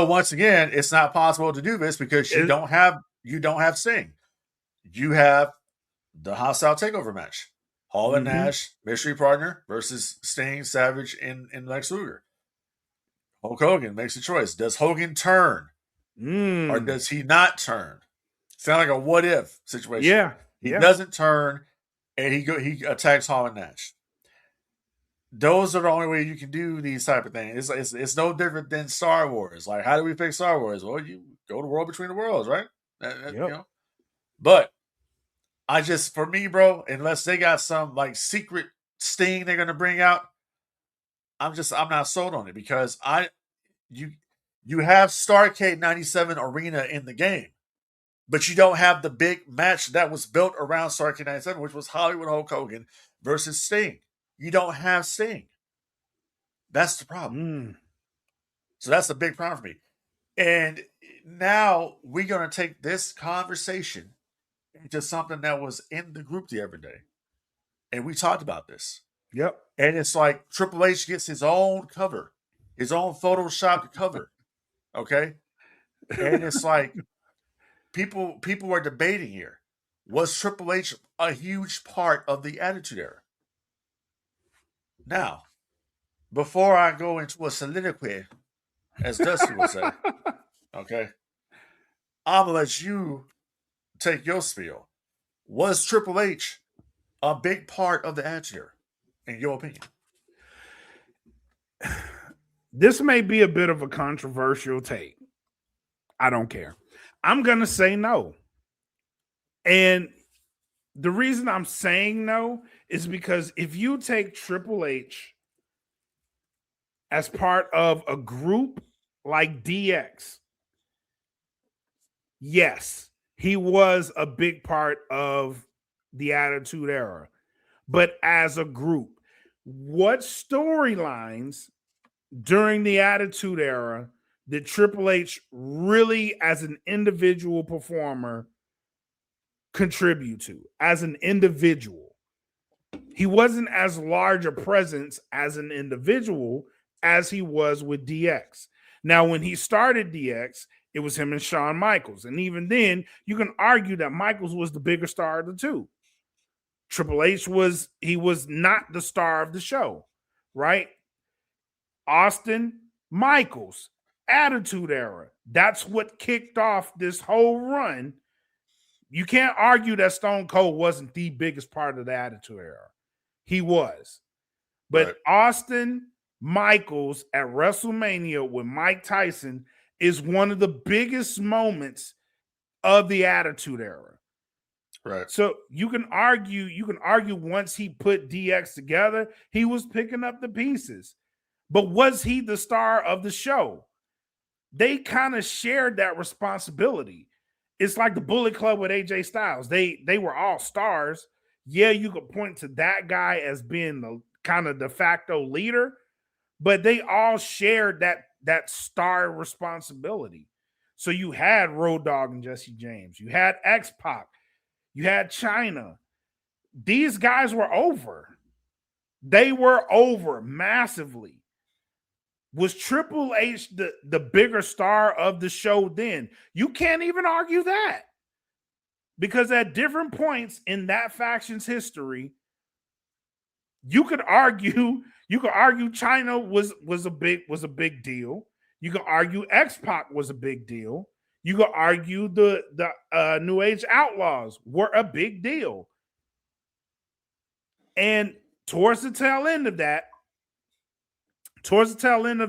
once again, it's not possible to do this because you don't have Sting. You have the Hostile Takeover match. Hall and Nash, mystery partner, versus Sting, Savage, and Lex Luger. Hulk Hogan makes a choice. Does Hogan turn? Or does he not turn? Sound like a what if situation. Yeah. He doesn't turn, and he attacks Hall and Nash. Those are the only way you can do these type of things. It's no different than Star Wars. Like, how do we fix Star Wars? Well, you go to World Between the Worlds, right? You know. But for me, bro, unless they got some like secret Sting they're gonna bring out, I'm not sold on it, because you have Starrcade 97 Arena in the game, but you don't have the big match that was built around Starrcade 97, which was Hollywood Hulk Hogan versus Sting. You don't have Sting. That's the problem. So that's the big problem for me. And now we're going to take this conversation into something that was in the group the other day. And we talked about this. Yep. And it's like Triple H gets his own cover, his own Photoshopped cover. Okay? And it's like people are debating here. Was Triple H a huge part of the Attitude Era? Now, before I go into a soliloquy, as Dusty would say, okay, I'm going to let you take your spiel. Was Triple H a big part of the Attitude Era, in your opinion? This may be a bit of a controversial take. I don't care. I'm going to say no. And the reason I'm saying no is because if you take Triple H as part of a group like DX, yes, he was a big part of the Attitude Era. But as a group, what storylines during the Attitude Era did Triple H really, as an individual performer, contribute to? As an individual, he wasn't as large a presence as an individual as he was with DX. Now, when he started DX, it was him and Shawn Michaels. And even then, you can argue that Michaels was the bigger star of the two. Triple H was not the star of the show, right? Austin, Michaels, Attitude Era. That's what kicked off this whole run. You can't argue that Stone Cold wasn't the biggest part of the Attitude Era. He was. But Austin, Michaels at WrestleMania with Mike Tyson is one of the biggest moments of the Attitude Era. Right. So you can argue once he put DX together, he was picking up the pieces. But was he the star of the show? They kind of shared that responsibility. It's like the Bullet Club with AJ Styles. They were all stars. Yeah, you could point to that guy as being the kind of de facto leader, but they all shared that star responsibility. So you had Road Dogg and Jesse James. You had X-Pac. You had China. These guys were over. They were over massively. Was Triple H the bigger star of the show then? You can't even argue that. Because at different points in that faction's history, you could argue China was a big deal. You could argue X-Pac was a big deal. You could argue the New Age Outlaws were a big deal. And towards the tail end of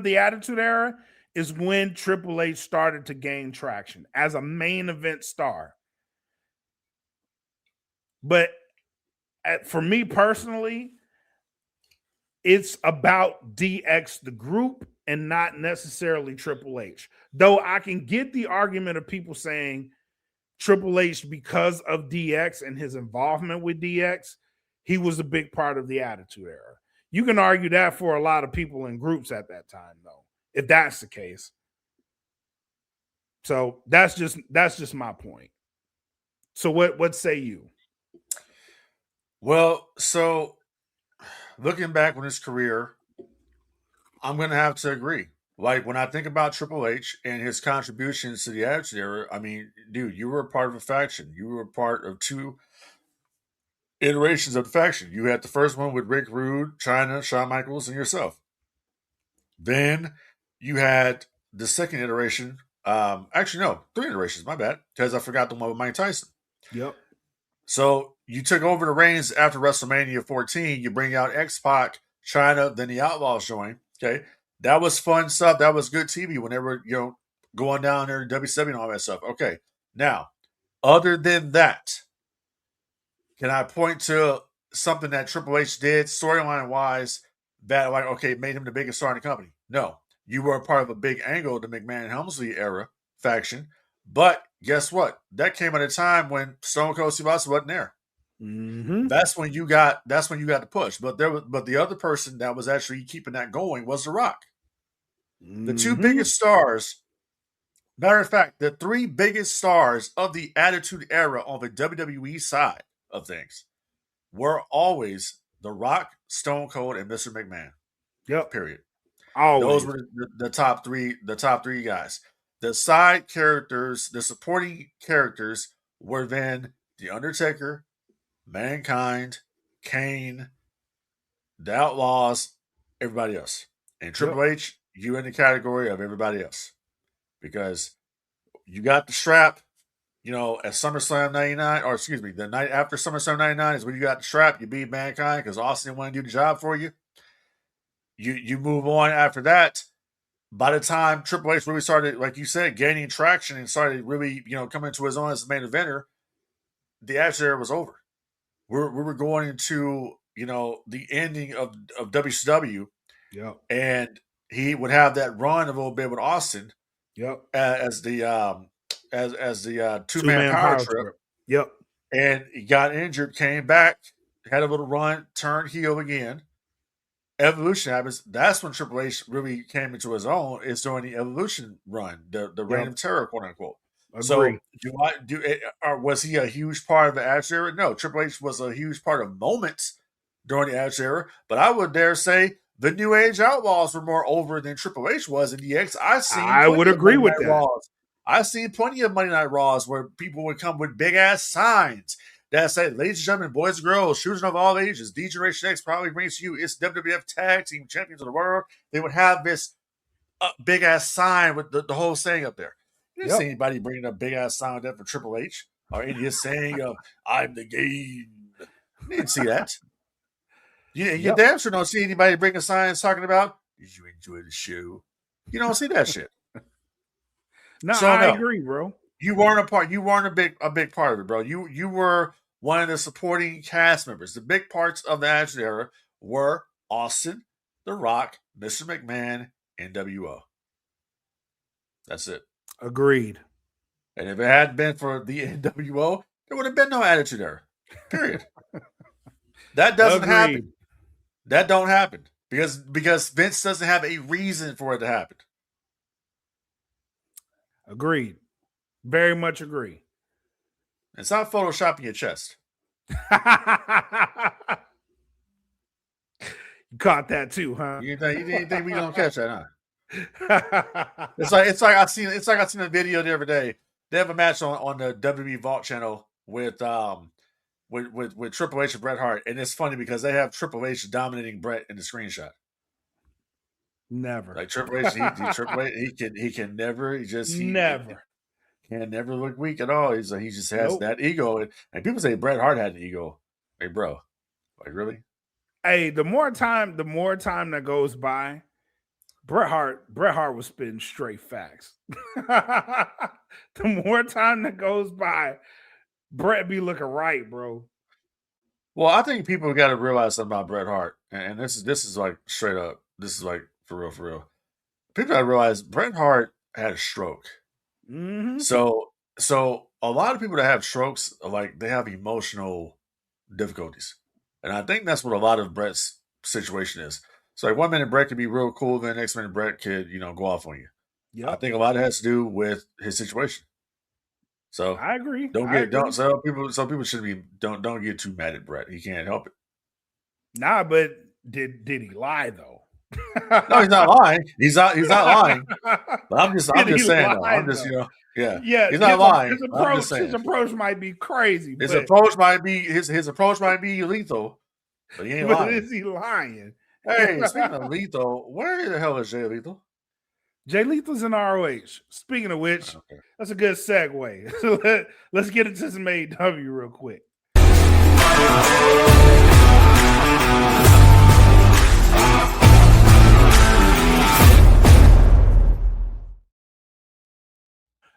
the Attitude Era is when Triple H started to gain traction as a main event star. But for me personally, it's about DX, the group, and not necessarily Triple H. Though I can get the argument of people saying Triple H, because of DX and his involvement with DX, he was a big part of the Attitude Era. You can argue that for a lot of people in groups at that time, though, if that's the case. So that's just my point. So what say you? Well, so looking back on his career, I'm going to have to agree. Like, when I think about Triple H and his contributions to the Attitude Era, I mean, dude, you were a part of a faction. You were a part of two iterations of the faction. You had the first one with Rick Rude, China, Shawn Michaels, and yourself. Then you had the second iteration. Actually, no, 3 iterations. My bad, because I forgot the one with Mike Tyson. Yep. So you took over the reins after WrestleMania 14. You bring out X-Pac, China, then the Outlaws join. Okay, that was fun stuff. That was good TV when they were going down there to WCW and all that stuff. Okay, now other than that, can I point to something that Triple H did storyline wise that made him the biggest star in the company? No, you were a part of a big angle, the McMahon Helmsley era faction. But guess what? That came at a time when Stone Cold Steve Austin wasn't there. Mm-hmm. That's when you got the push. But the other person that was actually keeping that going was The Rock. The 2 biggest stars. Matter of fact, the 3 biggest stars of the Attitude Era on the WWE side of things were always The Rock, Stone Cold, and Mr. McMahon. Yep. Period. Always. Those were the top 3. The top 3 guys. The side characters, the supporting characters, were then The Undertaker, Mankind, Kane, the Outlaws, everybody else. And Triple H, you in the category of everybody else. Because you got the strap, at SummerSlam 99, or excuse me, the night after SummerSlam 99 is when you got the strap. You beat Mankind because Austin didn't want to do the job for you. You move on after that. By the time Triple H really started, like you said, gaining traction and started really, coming to his own as the main eventer, the Attitude Era was over. We were going into, the ending of WCW. Yep. And he would have that run a little bit with Austin. Yep. As the 2-man power trip. Yep. And he got injured, came back, had a little run, turned heel again. Evolution happens. That's when Triple H really came into his own. Is during the Evolution run, the Reign of Terror, quote unquote. Agree. So, was he a huge part of the Attitude Era? No, Triple H was a huge part of moments during the Attitude Era. But I would dare say the New Age Outlaws were more over than Triple H was in DX. I would agree with that. Raws. I've seen plenty of Monday Night Raws where people would come with big ass signs that said, "Ladies and gentlemen, boys and girls, children of all ages, D-Generation X probably brings to you its WWF Tag Team Champions of the World." They would have this big ass sign with the whole saying up there. You didn't see anybody bringing a big ass sign with that for Triple H or any of his saying of "I'm the game." You didn't see that. You damn sure don't see anybody bringing signs talking about, "Did you enjoy the show?" You don't see that shit. No, I agree, bro. You weren't a part. You weren't a big part of it, bro. You were one of the supporting cast members. The big parts of the Attitude Era were Austin, The Rock, Mr. McMahon, NWO. That's it. Agreed. And if it hadn't been for the NWO, there would have been no Attitude Era. Period. That doesn't happen. That don't happen because Vince doesn't have a reason for it to happen. Agreed. Very much agree. It's not photoshopping your chest. You caught that too, huh? You didn't think we gonna catch that, huh? It's like I seen a video the other day. They have a match on the WWE Vault channel with Triple H and Bret Hart, and it's funny because they have Triple H dominating Bret in the screenshot. Never. Like Triple H, he can never. He can never look weak at all. He just has that ego, and people say Bret Hart had an ego. Hey, bro, like really? Hey, the more time that goes by, Bret Hart was spitting straight facts. The more time that goes by, Bret be looking right, bro. Well, I think people got to realize something about Bret Hart, and this is like straight up. This is like for real. People got to realize Bret Hart had a stroke. Mm-hmm. So a lot of people that have strokes, like they have emotional difficulties, and I think that's what a lot of Bret's situation is. So like 1 minute Bret could be real cool, then the next minute Bret could go off on you. Yeah, I think a lot of it has to do with his situation. So I agree. Some people shouldn't be don't get too mad at Bret. He can't help it. Nah, but did he lie though? No, he's not lying. He's not lying. But I'm just saying though. I'm just, though? yeah. Yeah, He's not lying. I'm just his saying. approach might be crazy, His but approach might be lethal, but he ain't but lying. is he lying? Hey, speaking of lethal, where the hell is Jay Lethal? Jay Lethal's in ROH. Speaking of which, Okay. that's a good segue. Let's get into some AEW real quick.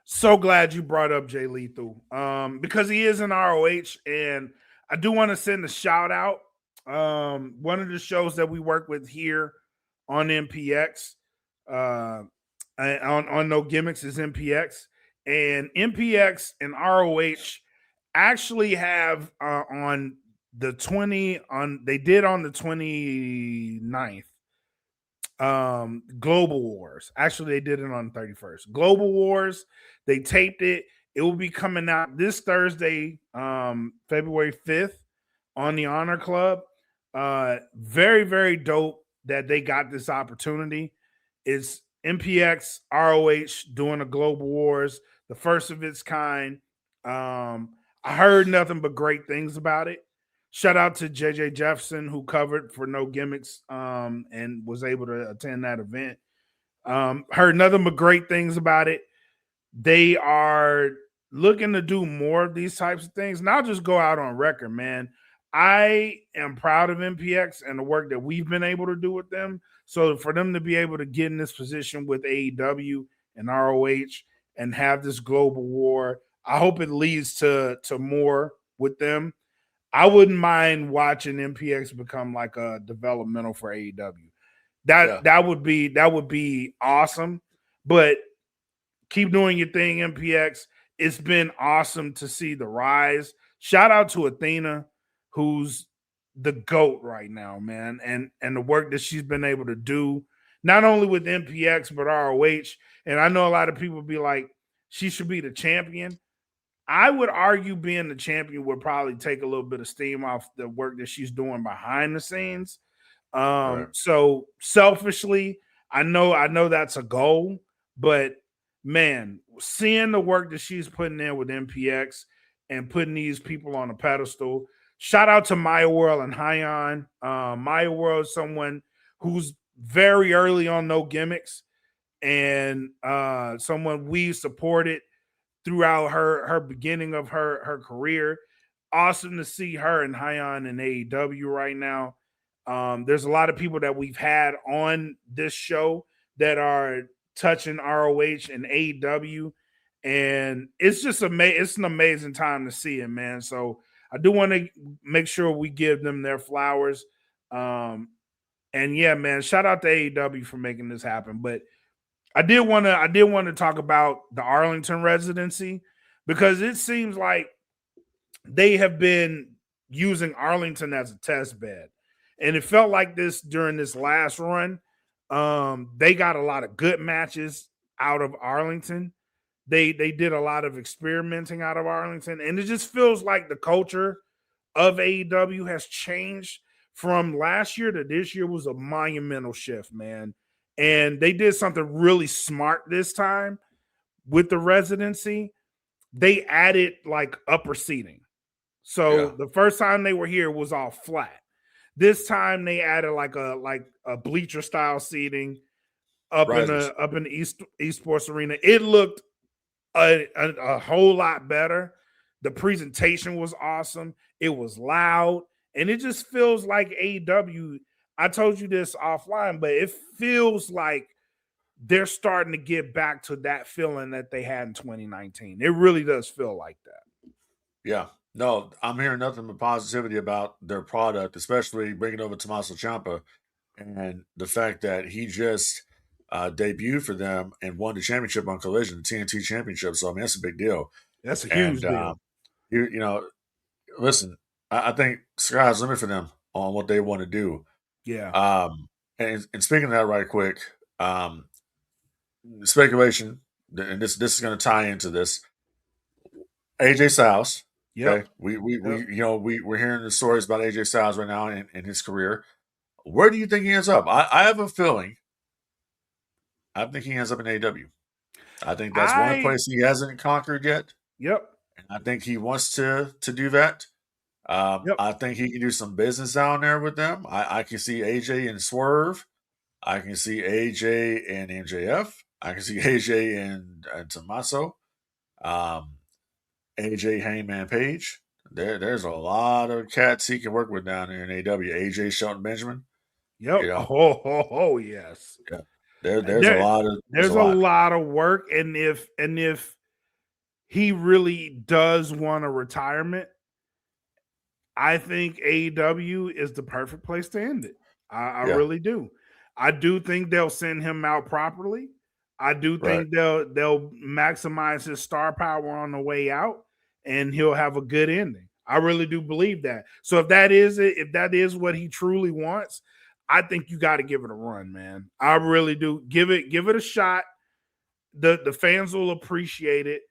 So glad you brought up Jay Lethal because he is in ROH, and I do want to send a shout out. One of the shows that we work with here on MPX, on No Gimmicks, is MPX, and MPX and ROH actually have on the 29th Global Wars. Actually, they did it on the 31st. Global Wars, they taped it. It will be coming out this Thursday, February 5th, on the Honor Club. Very, very dope that they got this opportunity. It's MPX, ROH doing a Global Wars, the first of its kind. I heard nothing but great things about it. Shout out to JJ Jefferson, who covered for No Gimmicks and was able to attend that event. Heard nothing but great things about it. They are looking to do more of these types of things. And I'll just go out on record, man. I am proud of MPX and the work that we've been able to do with them. So for them to be able to get in this position with AEW and ROH and have this global war, I hope it leads to more with them. I wouldn't mind watching MPX become like a developmental for AEW. That would be awesome. But keep doing your thing, MPX. It's been awesome to see the rise. Shout out to Athena, who's the GOAT right now, man, and the work that she's been able to do, not only with MPX but ROH. And I know a lot of people be like, she should be the champion. I would argue being the champion would probably take a little bit of steam off the work that she's doing behind the scenes. Right. So selfishly, I know that's a goal, but man, seeing the work that she's putting in with MPX and putting these people on a pedestal. Shout out to Maya World and Hyon. Maya World is someone who's very early on No Gimmicks and someone we supported throughout her beginning of her career. Awesome to see her and Hyon in AEW right now. There's a lot of people that we've had on this show that are touching ROH and AEW, and it's just it's an amazing time to see it, man. So I do want to make sure we give them their flowers. And yeah, man, shout out to AEW for making this happen. But I did want to talk about the Arlington residency because it seems like they have been using Arlington as a test bed. And it felt like this during this last run. They got a lot of good matches out of Arlington. They did a lot of experimenting out of Arlington. And it just feels like the culture of AEW has changed from last year to this year was a monumental shift, man. And they did something really smart this time with the residency. They added like upper seating. So the first time they were here was all flat. This time they added like a bleacher style seating up in the East Sports Arena. It looked a whole lot better. The presentation was awesome. It was loud, and it just feels like AEW. I told you this offline, but it feels like they're starting to get back to that feeling that they had in 2019. It really does feel like that. Yeah. No, I'm hearing nothing but positivity about their product, especially bringing over Tommaso Ciampa and the fact that he just debuted for them and won the championship on Collision, the TNT championship. So, I mean, that's a big deal. That's a huge deal. You know, listen, I think sky's the limit for them on what they want to do. Yeah. And speaking of that right quick, speculation, and this is going to tie into this. AJ Styles. Yep. Okay. We're hearing the stories about AJ Styles right now in his career. Where do you think he ends up? I have a feeling. I think he ends up in AEW. I think that's one place he hasn't conquered yet. Yep. And I think he wants to do that. Yep. I think he can do some business down there with them. I can see AJ and Swerve. I can see AJ and MJF. I can see AJ and Tommaso. AJ Hangman Page. There's a lot of cats he can work with down there in AW. AJ Shelton Benjamin. Yep. You know, Oh yes. yeah. There's a lot of there's a lot of work, and if he really does want a retirement, I think AEW is the perfect place to end it. I really do. I do think they'll send him out properly. I do think they'll maximize his star power on the way out, and he'll have a good ending. I really do believe that. So if that is it, if that is what he truly wants, I think you got to give it a run, man. I really do. Give it a shot. The fans will appreciate it.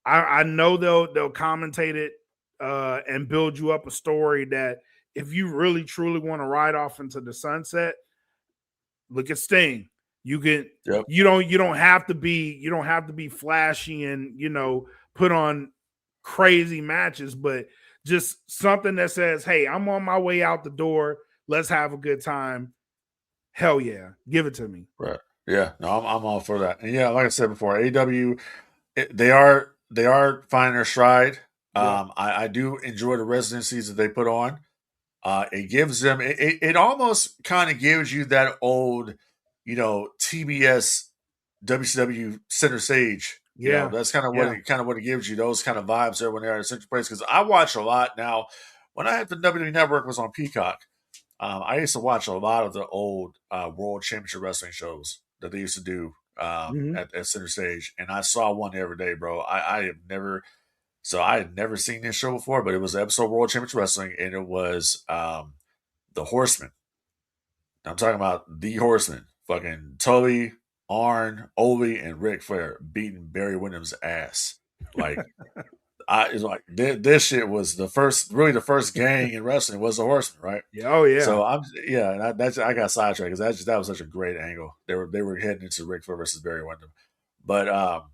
I know they'll commentate it and build you up a story that if you really truly want to ride off into the sunset, look at Sting. You can you don't have to be flashy and put on crazy matches, but just something that says, hey, I'm on my way out the door. Let's have a good time. Hell yeah. Give it to me. Right. Yeah. No, I'm all for that. And yeah, like I said before, AEW, they are finding their stride. I do enjoy the residencies that they put on. It gives them it almost kind of gives you that old, TBS WCW center stage. Yeah, that's kind of what it gives you, those kind of vibes there when they're at a central place. Because I watch a lot now. When I had the WWE Network was on Peacock, I used to watch a lot of the old World Championship Wrestling shows that they used to do at center stage, and I saw one every day, bro. I had never seen this show before, but it was an episode of World Championship Wrestling, and it was the Horsemen. I'm talking about the Horsemen, fucking Tully, Arn, Ole, and Ric Flair beating Barry Windham's ass. Like, it's like this shit was the first gang in wrestling was the Horsemen, right? Yeah, oh yeah. So I got sidetracked because that was such a great angle. They were heading into Ric Flair versus Barry Windham, but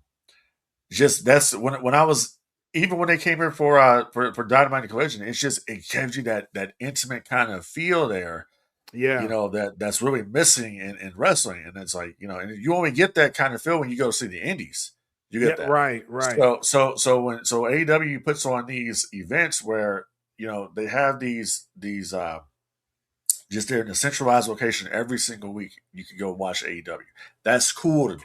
just that's when I was. Even when they came here for Dynamite and Collision, it gives you that intimate kind of feel there. Yeah. That's really missing in wrestling. And it's like, and you only get that kind of feel when you go see the indies. You get that. Right. So when AEW puts on these events where, they have these just they're in a centralized location every single week, you can go watch AEW. That's cool to me.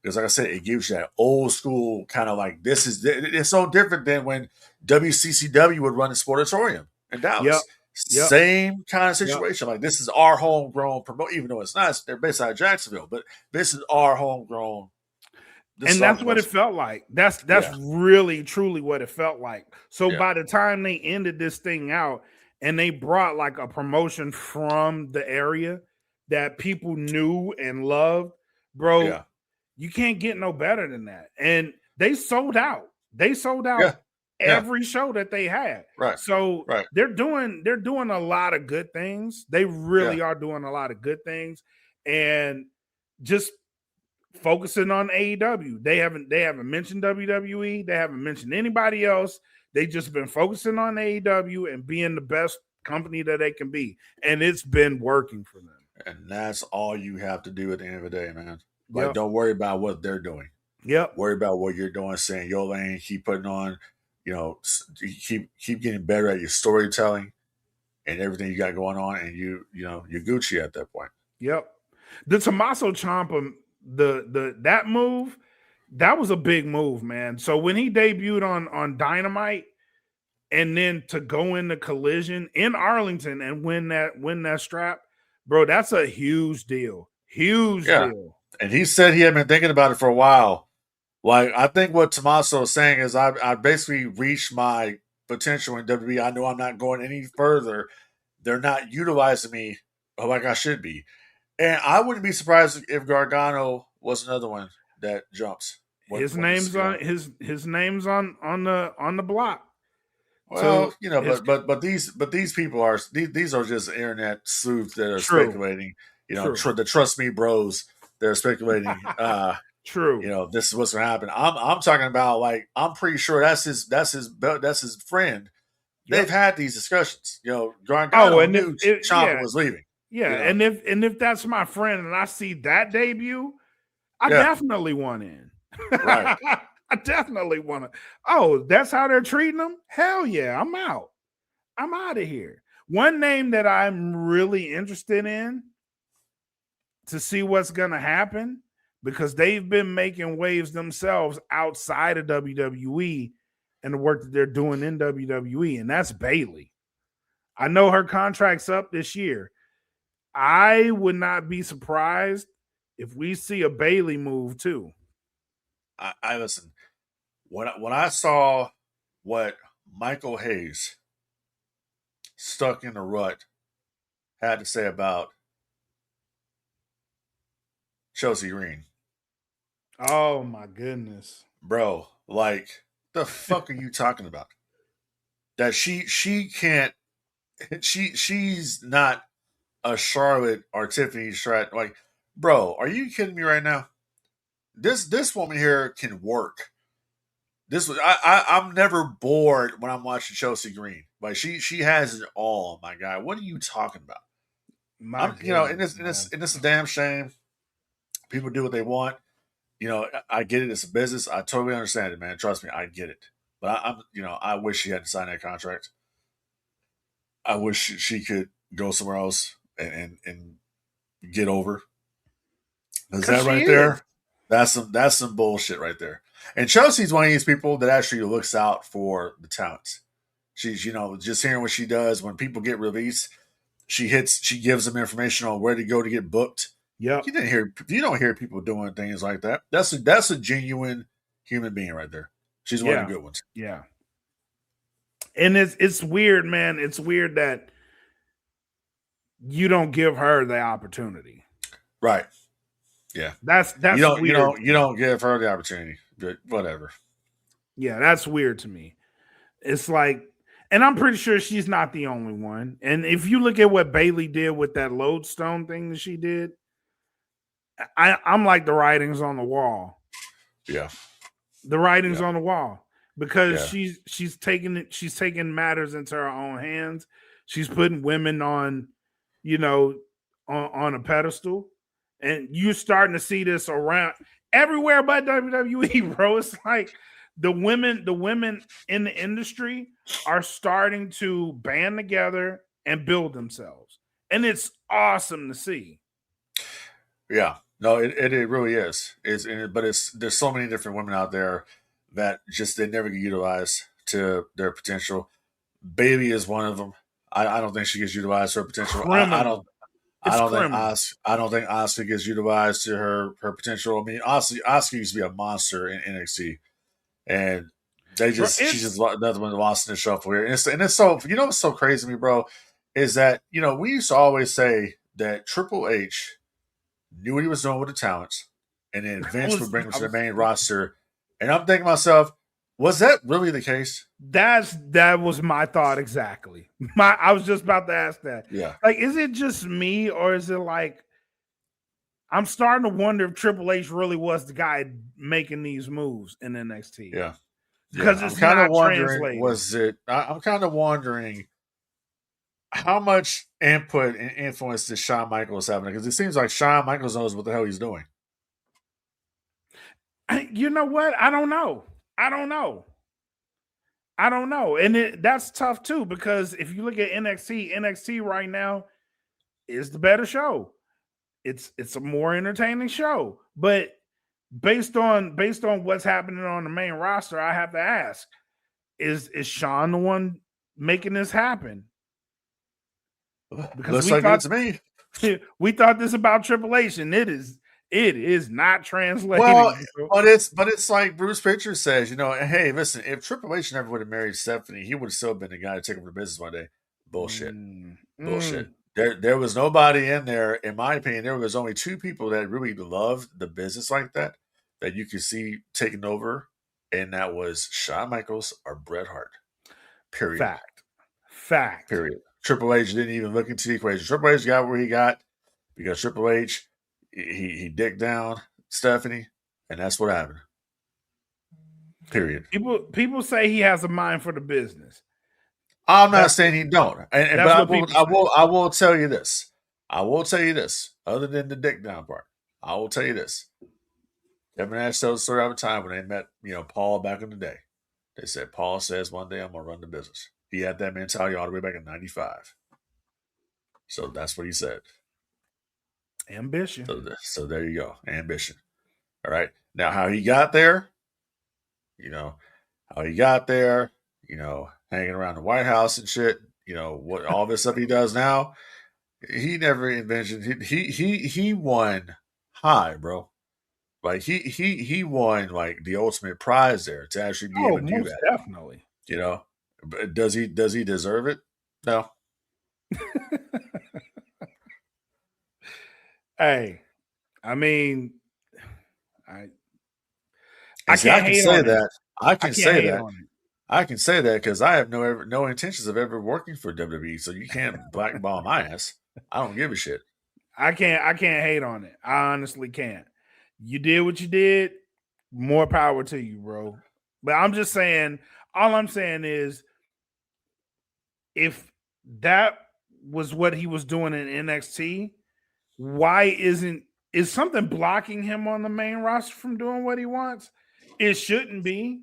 Because like I said, it gives you that old school kind of like it's so different than when WCCW would run a Sportatorium in Dallas. Yep. Same kind of situation. Like this is our homegrown promote, even though it's not. They're based out of Jacksonville, but this is our homegrown. And that's what it felt like. That's really truly what it felt like. So by the time they ended this thing out and they brought like a promotion from the area that people knew and loved, bro. Yeah. You can't get no better than that. And they sold out. They sold out every show that they had. Right. So they're doing a lot of good things. They really are doing a lot of good things. And just focusing on AEW. They haven't mentioned WWE. They haven't mentioned anybody else. They just been focusing on AEW and being the best company that they can be. And it's been working for them. And that's all you have to do at the end of the day, man. Like, don't worry about what they're doing. Yep. Worry about what you're doing, saying your lane, keep putting on, keep getting better at your storytelling and everything you got going on, and you're Gucci at that point. Yep. The Tommaso Ciampa, that move, that was a big move, man. So when he debuted on Dynamite and then to go into Collision in Arlington and win that strap, bro, that's a huge deal. Huge deal. And he said he had been thinking about it for a while. Like, I think what Tommaso is saying is I basically reached my potential in WWE. I know I'm not going any further. They're not utilizing me like I should be. And I wouldn't be surprised if Gargano was another one that jumps. His name's on the block. Well, it's but these people are these are just internet sleuths that are true. speculating. True. The trust me bros. They're speculating. True. This is what's gonna happen. I'm talking about like I'm pretty sure that's his friend. They've Yep. had these discussions. Oh, Gargano and knew Ciampa was leaving. yeah, and if that's my friend and I see that debut, I Yeah. definitely want in. Right. I definitely want to. Oh, that's how they're treating them? Hell yeah, I'm out. I'm out of here. One name that I'm really interested in to see what's going to happen because they've been making waves themselves outside of WWE and the work that they're doing in WWE, and that's Bayley. I know her contract's up this year. I would not be surprised if we see a Bayley move too. I listen. When I saw what Michael Hayes stuck in the rut had to say about Chelsea Green, Oh my goodness, bro, like the fuck are you talking about? That she can't she's not a Charlotte or Tiffany Stratton. Like, bro, are you kidding me right now? This woman here can work. I'm never bored when I'm watching Chelsea Green. Like she has it all, my guy. What are you talking about? And it's a damn shame. People do what they want. I get it. It's a business. I totally understand it, man. Trust me, I get it. But I wish she hadn't signed that contract. I wish she could go somewhere else and get over. Is that right there? That's some bullshit right there. And Chelsea's one of these people that actually looks out for the talents. She's, just hearing what she does when people get released, she gives them information on where to go to get booked. Yeah. You don't hear people doing things like that. That's a genuine human being right there. She's one of the good ones. Yeah. And it's weird, man. It's weird that you don't give her the opportunity. Right. Yeah. That's weird. You don't give her the opportunity. But whatever. Yeah, that's weird to me. It's like, and I'm pretty sure she's not the only one. And if you look at what Bayley did with that lodestone thing that she did, I'm like the writings on the wall. Yeah. The writings on the wall. Because she's taking matters into her own hands. She's putting women on, on a pedestal. And you're starting to see this around everywhere but WWE, bro. It's like the women in the industry are starting to band together and build themselves. And it's awesome to see. Yeah. No, it really is. There's so many different women out there that just they never get utilized to their potential. Bailey is one of them. I don't think she gets utilized to her potential. I don't think Asuka gets utilized to her potential. I mean, Asuka used to be a monster in NXT, and she's just another one lost in the shuffle here. And it's so what's so crazy to me, bro, is that we used to always say that Triple H knew what he was doing with the talents, and then Vince would bring them to the main roster. And I'm thinking to myself, was that really the case? That was my thought exactly. I was just about to ask that. Yeah. Like, is it just me, or is it like I'm starting to wonder if Triple H really was the guy making these moves in NXT? Yeah. Because it's kind of wondering, I'm kind of wondering how much input and influence does Shawn Michaels have? Because it seems like Shawn Michaels knows what the hell he's doing. You know what? I don't know. And that's tough too, because if you look at NXT right now is the better show. It's a more entertaining show. But based on what's happening on the main roster, I have to ask, is Shawn the one making this happen? Because looks like it's me. We thought this about Triple H, and it is not translating. Well, but it's like Bruce Pritchard says, hey, listen, if Triple H never would have married Stephanie, he would have still been the guy to take over the business one day. Bullshit. Bullshit. There was nobody in there, in my opinion, there was only two people that really loved the business like that you could see taking over, and that was Shawn Michaels or Bret Hart. Period. Fact. Period. Triple H didn't even look into the equation. Triple H got where he got because Triple H he dicked down Stephanie, and that's what happened. Period. People say he has a mind for the business. I'm not saying he don't, but I will tell you this. I will tell you this. Other than the dick down part, I will tell you this. Kevin Nash tells the story all the time when they met, Paul back in the day. They said Paul says one day I'm gonna run the business. He had that mentality all the way back in '95. So that's what he said. Ambition. So there you go. Ambition. All right. Now how he got there, hanging around the White House and shit, what all this stuff he does now, he never envisioned he won high, bro. Like he won like the ultimate prize there to actually be able to do that. Definitely. But does he deserve it? No. Hey, I mean, I can say that. I can say that because I have no intentions of ever working for WWE. So you can't blackball my ass. I don't give a shit. I can't hate on it. I honestly can't. You did what you did. More power to you, bro. But I'm just saying. All I'm saying is, if that was what he was doing in NXT, why is something blocking him on the main roster from doing what he wants? It shouldn't be,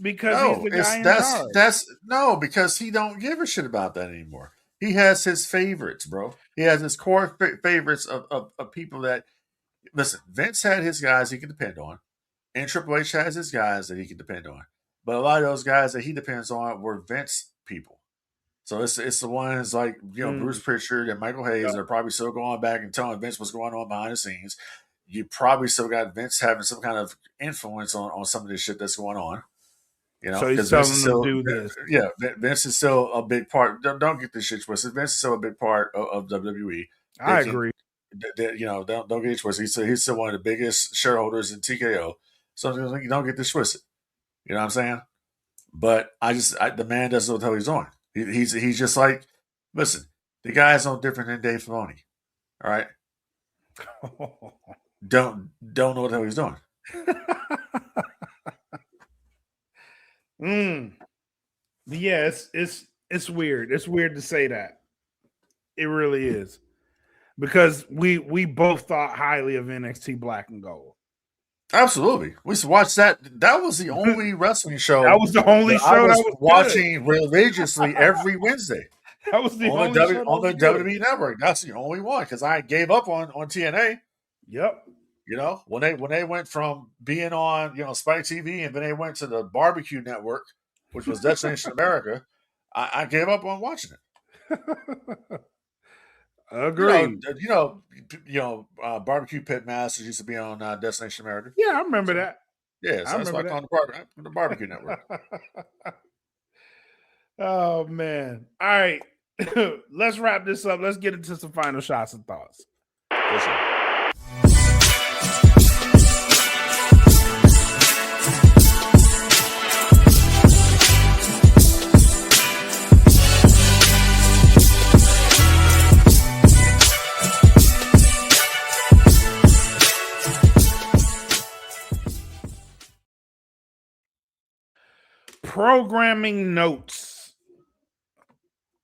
because he's the guy in charge. Because he don't give a shit about that anymore. He has his favorites, bro. He has his core favorites of people that listen. Vince had his guys he can depend on, and Triple H has his guys that he can depend on. But a lot of those guys that he depends on were Vince people. So it's the ones like Bruce Pritchard and Michael Hayes that are probably still going back and telling Vince what's going on behind the scenes. You probably still got Vince having some kind of influence on some of this shit that's going on. So he's telling them to do this. Yeah, Vince is still a big part. Don't get this shit twisted. Vince is still a big part of WWE. I agree. Don't get it twisted. He's still one of the biggest shareholders in TKO. So you don't get this twisted. You know what I'm saying? But the man doesn't know what the hell he's doing. He's just like, listen, the guy is no different than Dave Filoni. All right. Don't know what the hell he's doing. Yeah, it's weird. It's weird to say that. It really is. Because we both thought highly of NXT Black and Gold. Absolutely. We used to watch that. That was the only wrestling show. That was the only show I was watching religiously every Wednesday. That was the only show on the WWE network. That's the only one because I gave up on TNA. Yep. When they went from being on Spike TV and then they went to the Barbecue Network, which was Destination America, I gave up on watching it. Agreed. Barbecue Pit Masters used to be on Destination America. Yeah, I remember that. Yeah, so that's why I call it the Barbecue Network. Oh man! All right, let's wrap this up. Let's get into some final shots and thoughts. Listen. Programming notes.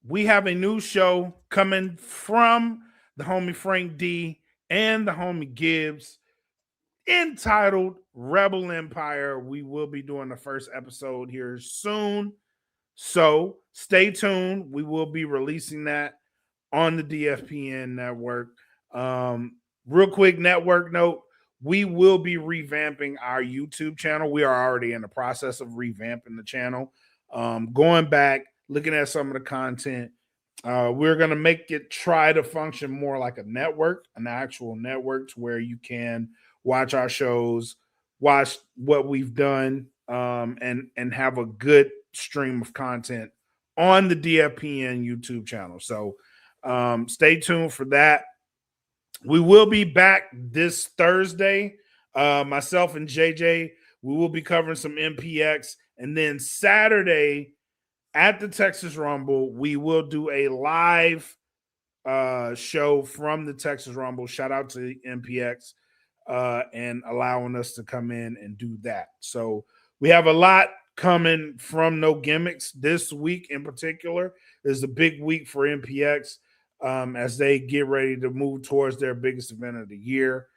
We have a new show coming from the homie Frank Dee and the homie Gibbs entitled Rebel Empire. We will be doing the first episode here soon. So stay tuned. We will be releasing that on the DFPN network. Real quick network note. We will be revamping our YouTube channel. We are already in the process of revamping the channel. Going back, looking at some of the content. We're going to try to function more like a network, an actual network to where you can watch our shows, watch what we've done, and have a good stream of content on the DFPN YouTube channel. So stay tuned for that. We will be back this Thursday. Myself and JJ, we will be covering some MPX. And then Saturday, at the Texas Rumble, we will do a live show from the Texas Rumble. Shout out to MPX and allowing us to come in and do that. So we have a lot coming from No Gimmicks this week in particular. Is a big week for MPX as they get ready to move towards their biggest event of the year,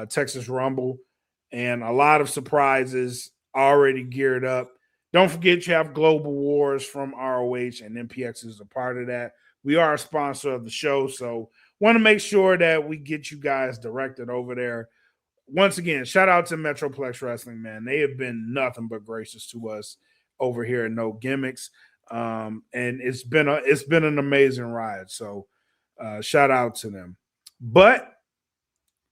Texas Rumble, and a lot of surprises already geared up. Don't forget you have Global Wars from ROH, and MPX is a part of that. We are a sponsor of the show, so want to make sure that we get you guys directed over there. Once again, shout out to Metroplex Wrestling, man. They have been nothing but gracious to us over here at No Gimmicks, and it's been an amazing ride. So, shout out to them. But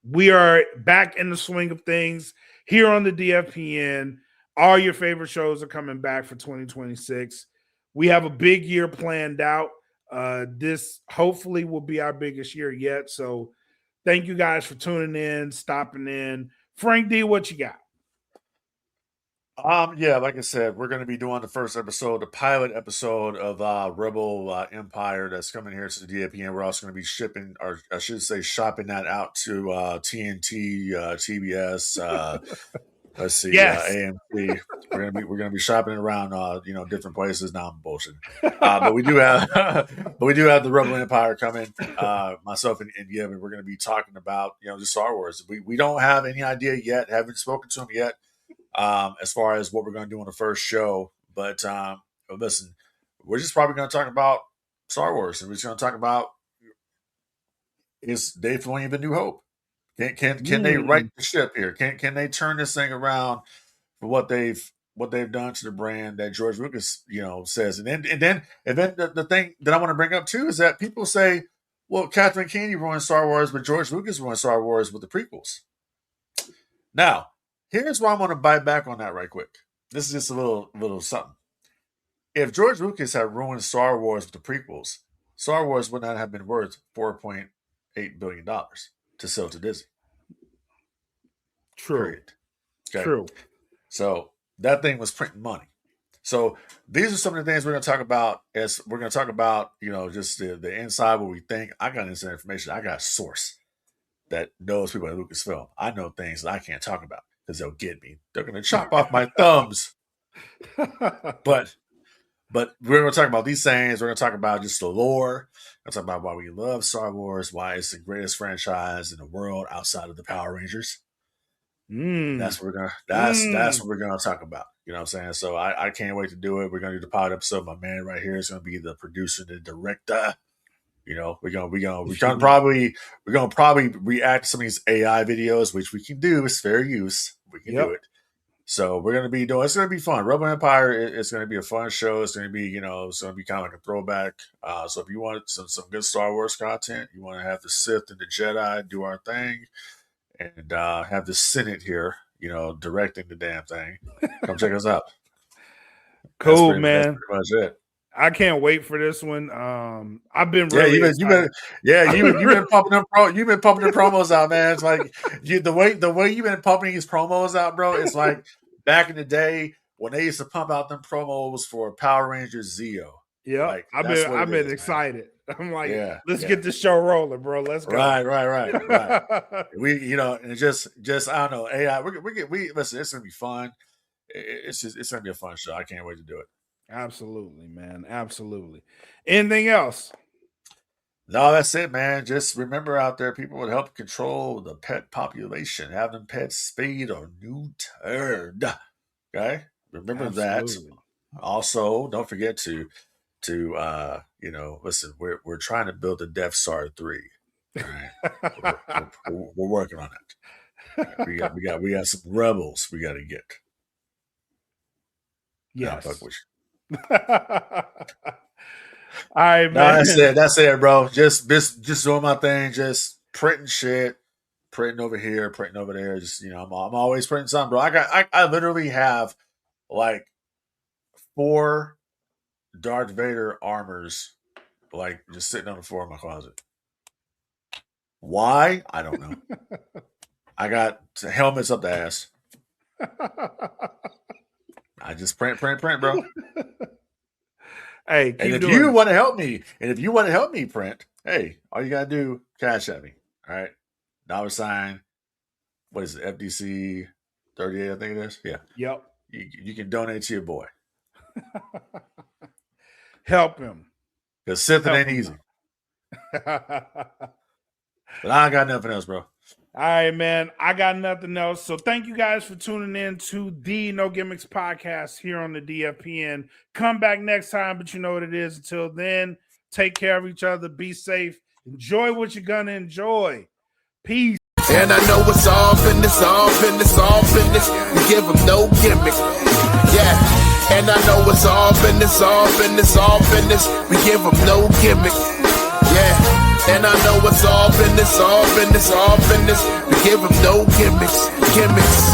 we are back in the swing of things here on the DFPN. All your favorite shows are coming back for 2026. We have a big year planned out. This hopefully will be our biggest year yet. So thank you guys for tuning in, stopping in. Frank Dee, what you got? Yeah, like I said, we're going to be doing the first episode, the pilot episode of Rebel Empire that's coming here to the DFPN. We're also going to be shipping, or I should say, shopping that out to TNT, TBS. Let's see, Yes. AMC. We're gonna be shopping around, different places. Now I'm bullshitting, but we do have, the Rebel Empire coming. Myself and Gavin, we're gonna be talking about, the Star Wars. We don't have any idea yet. Haven't spoken to them yet, as far as what we're gonna do on the first show. But listen, we're just probably gonna talk about Star Wars, and we're just gonna talk about is Dave Filoni the New Hope. Can they right the ship here? Can they turn this thing around for what they've done to the brand that George Lucas says? And then the thing that I want to bring up too is that people say, well, Kathleen Kennedy ruined Star Wars, but George Lucas ruined Star Wars with the prequels. Now, here's why I'm going to bite back on that right quick. This is just a little something. If George Lucas had ruined Star Wars with the prequels, Star Wars would not have been worth $4.8 billion to sell to Disney. True. Period. Okay? True. So that thing was printing money. So these are some of the things we're going to talk about. As we're going to talk about, just the inside, what we think. I got inside information. I got a source that knows people at Lucasfilm. I know things that I can't talk about because they'll get me. They're going to chop off my thumbs. But we're going to talk about these things. We're going to talk about just the lore. We're going to talk about why we love Star Wars, why it's the greatest franchise in the world outside of the Power Rangers. That's what we're gonna talk about. You know what I'm saying? So I can't wait to do it. We're gonna do the pilot episode. My man right here is gonna be the producer, the director. We're gonna probably react to some of these AI videos, which we can do. It's fair use. We can do it. So we're gonna be doing. It's gonna be fun. Rebel Empire. It's gonna be a fun show. It's gonna be it's gonna be kind of like a throwback. So if you want some good Star Wars content, you want to have the Sith and the Jedi do our thing. And have the Senate here, directing the damn thing. Come check us out. Cool, man. That's pretty much it. I can't wait for this one. I've been really you've been pumping them promos out, man. It's like the way you've been pumping these promos out, bro. It's like back in the day when they used to pump out them promos for Power Rangers Zeo. Yeah, like, I've been excited. Man. I'm like, let's get this show rolling, bro. Let's go. Right. We, and just I don't know, AI. We listen. It's gonna be fun. It's gonna be a fun show. I can't wait to do it. Absolutely, man. Absolutely. Anything else? No, that's it, man. Just remember out there, people would help control the pet population. Have them pets spayed or neutered. Okay, remember that. Also, don't forget to listen, we're trying to build a Death Star 3. All right. we're working on it. We got some rebels we got to get. Yes. All right, man. That's it, bro. Just doing my thing, just printing shit, printing over here, printing over there. Just I'm always printing something, bro. I literally have like 4 Darth Vader armors, like just sitting on the floor of my closet. Why? I don't know. I got helmets up the ass. I just print, bro. Hey, keep And if doing you it. want to help me, print, hey, all you gotta do, cash at me. All right. $, what is it, FDC 38, I think it is. Yeah. Yep. You can donate to your boy. Help him. Because Sith ain't him easy. But I ain't got nothing else, bro. All right, man. I got nothing else. So thank you guys for tuning in to the No Gimmicks podcast here on the DFPN. Come back next time, but you know what it is. Until then, take care of each other. Be safe. Enjoy what you're going to enjoy. Peace. And I know it's all business, all business, all business. We give them no gimmick. Yeah. And I know it's all business, all business, all business. We give them no gimmick. Yeah. And I know it's all business, all business, all business. We give them no gimmicks, gimmicks.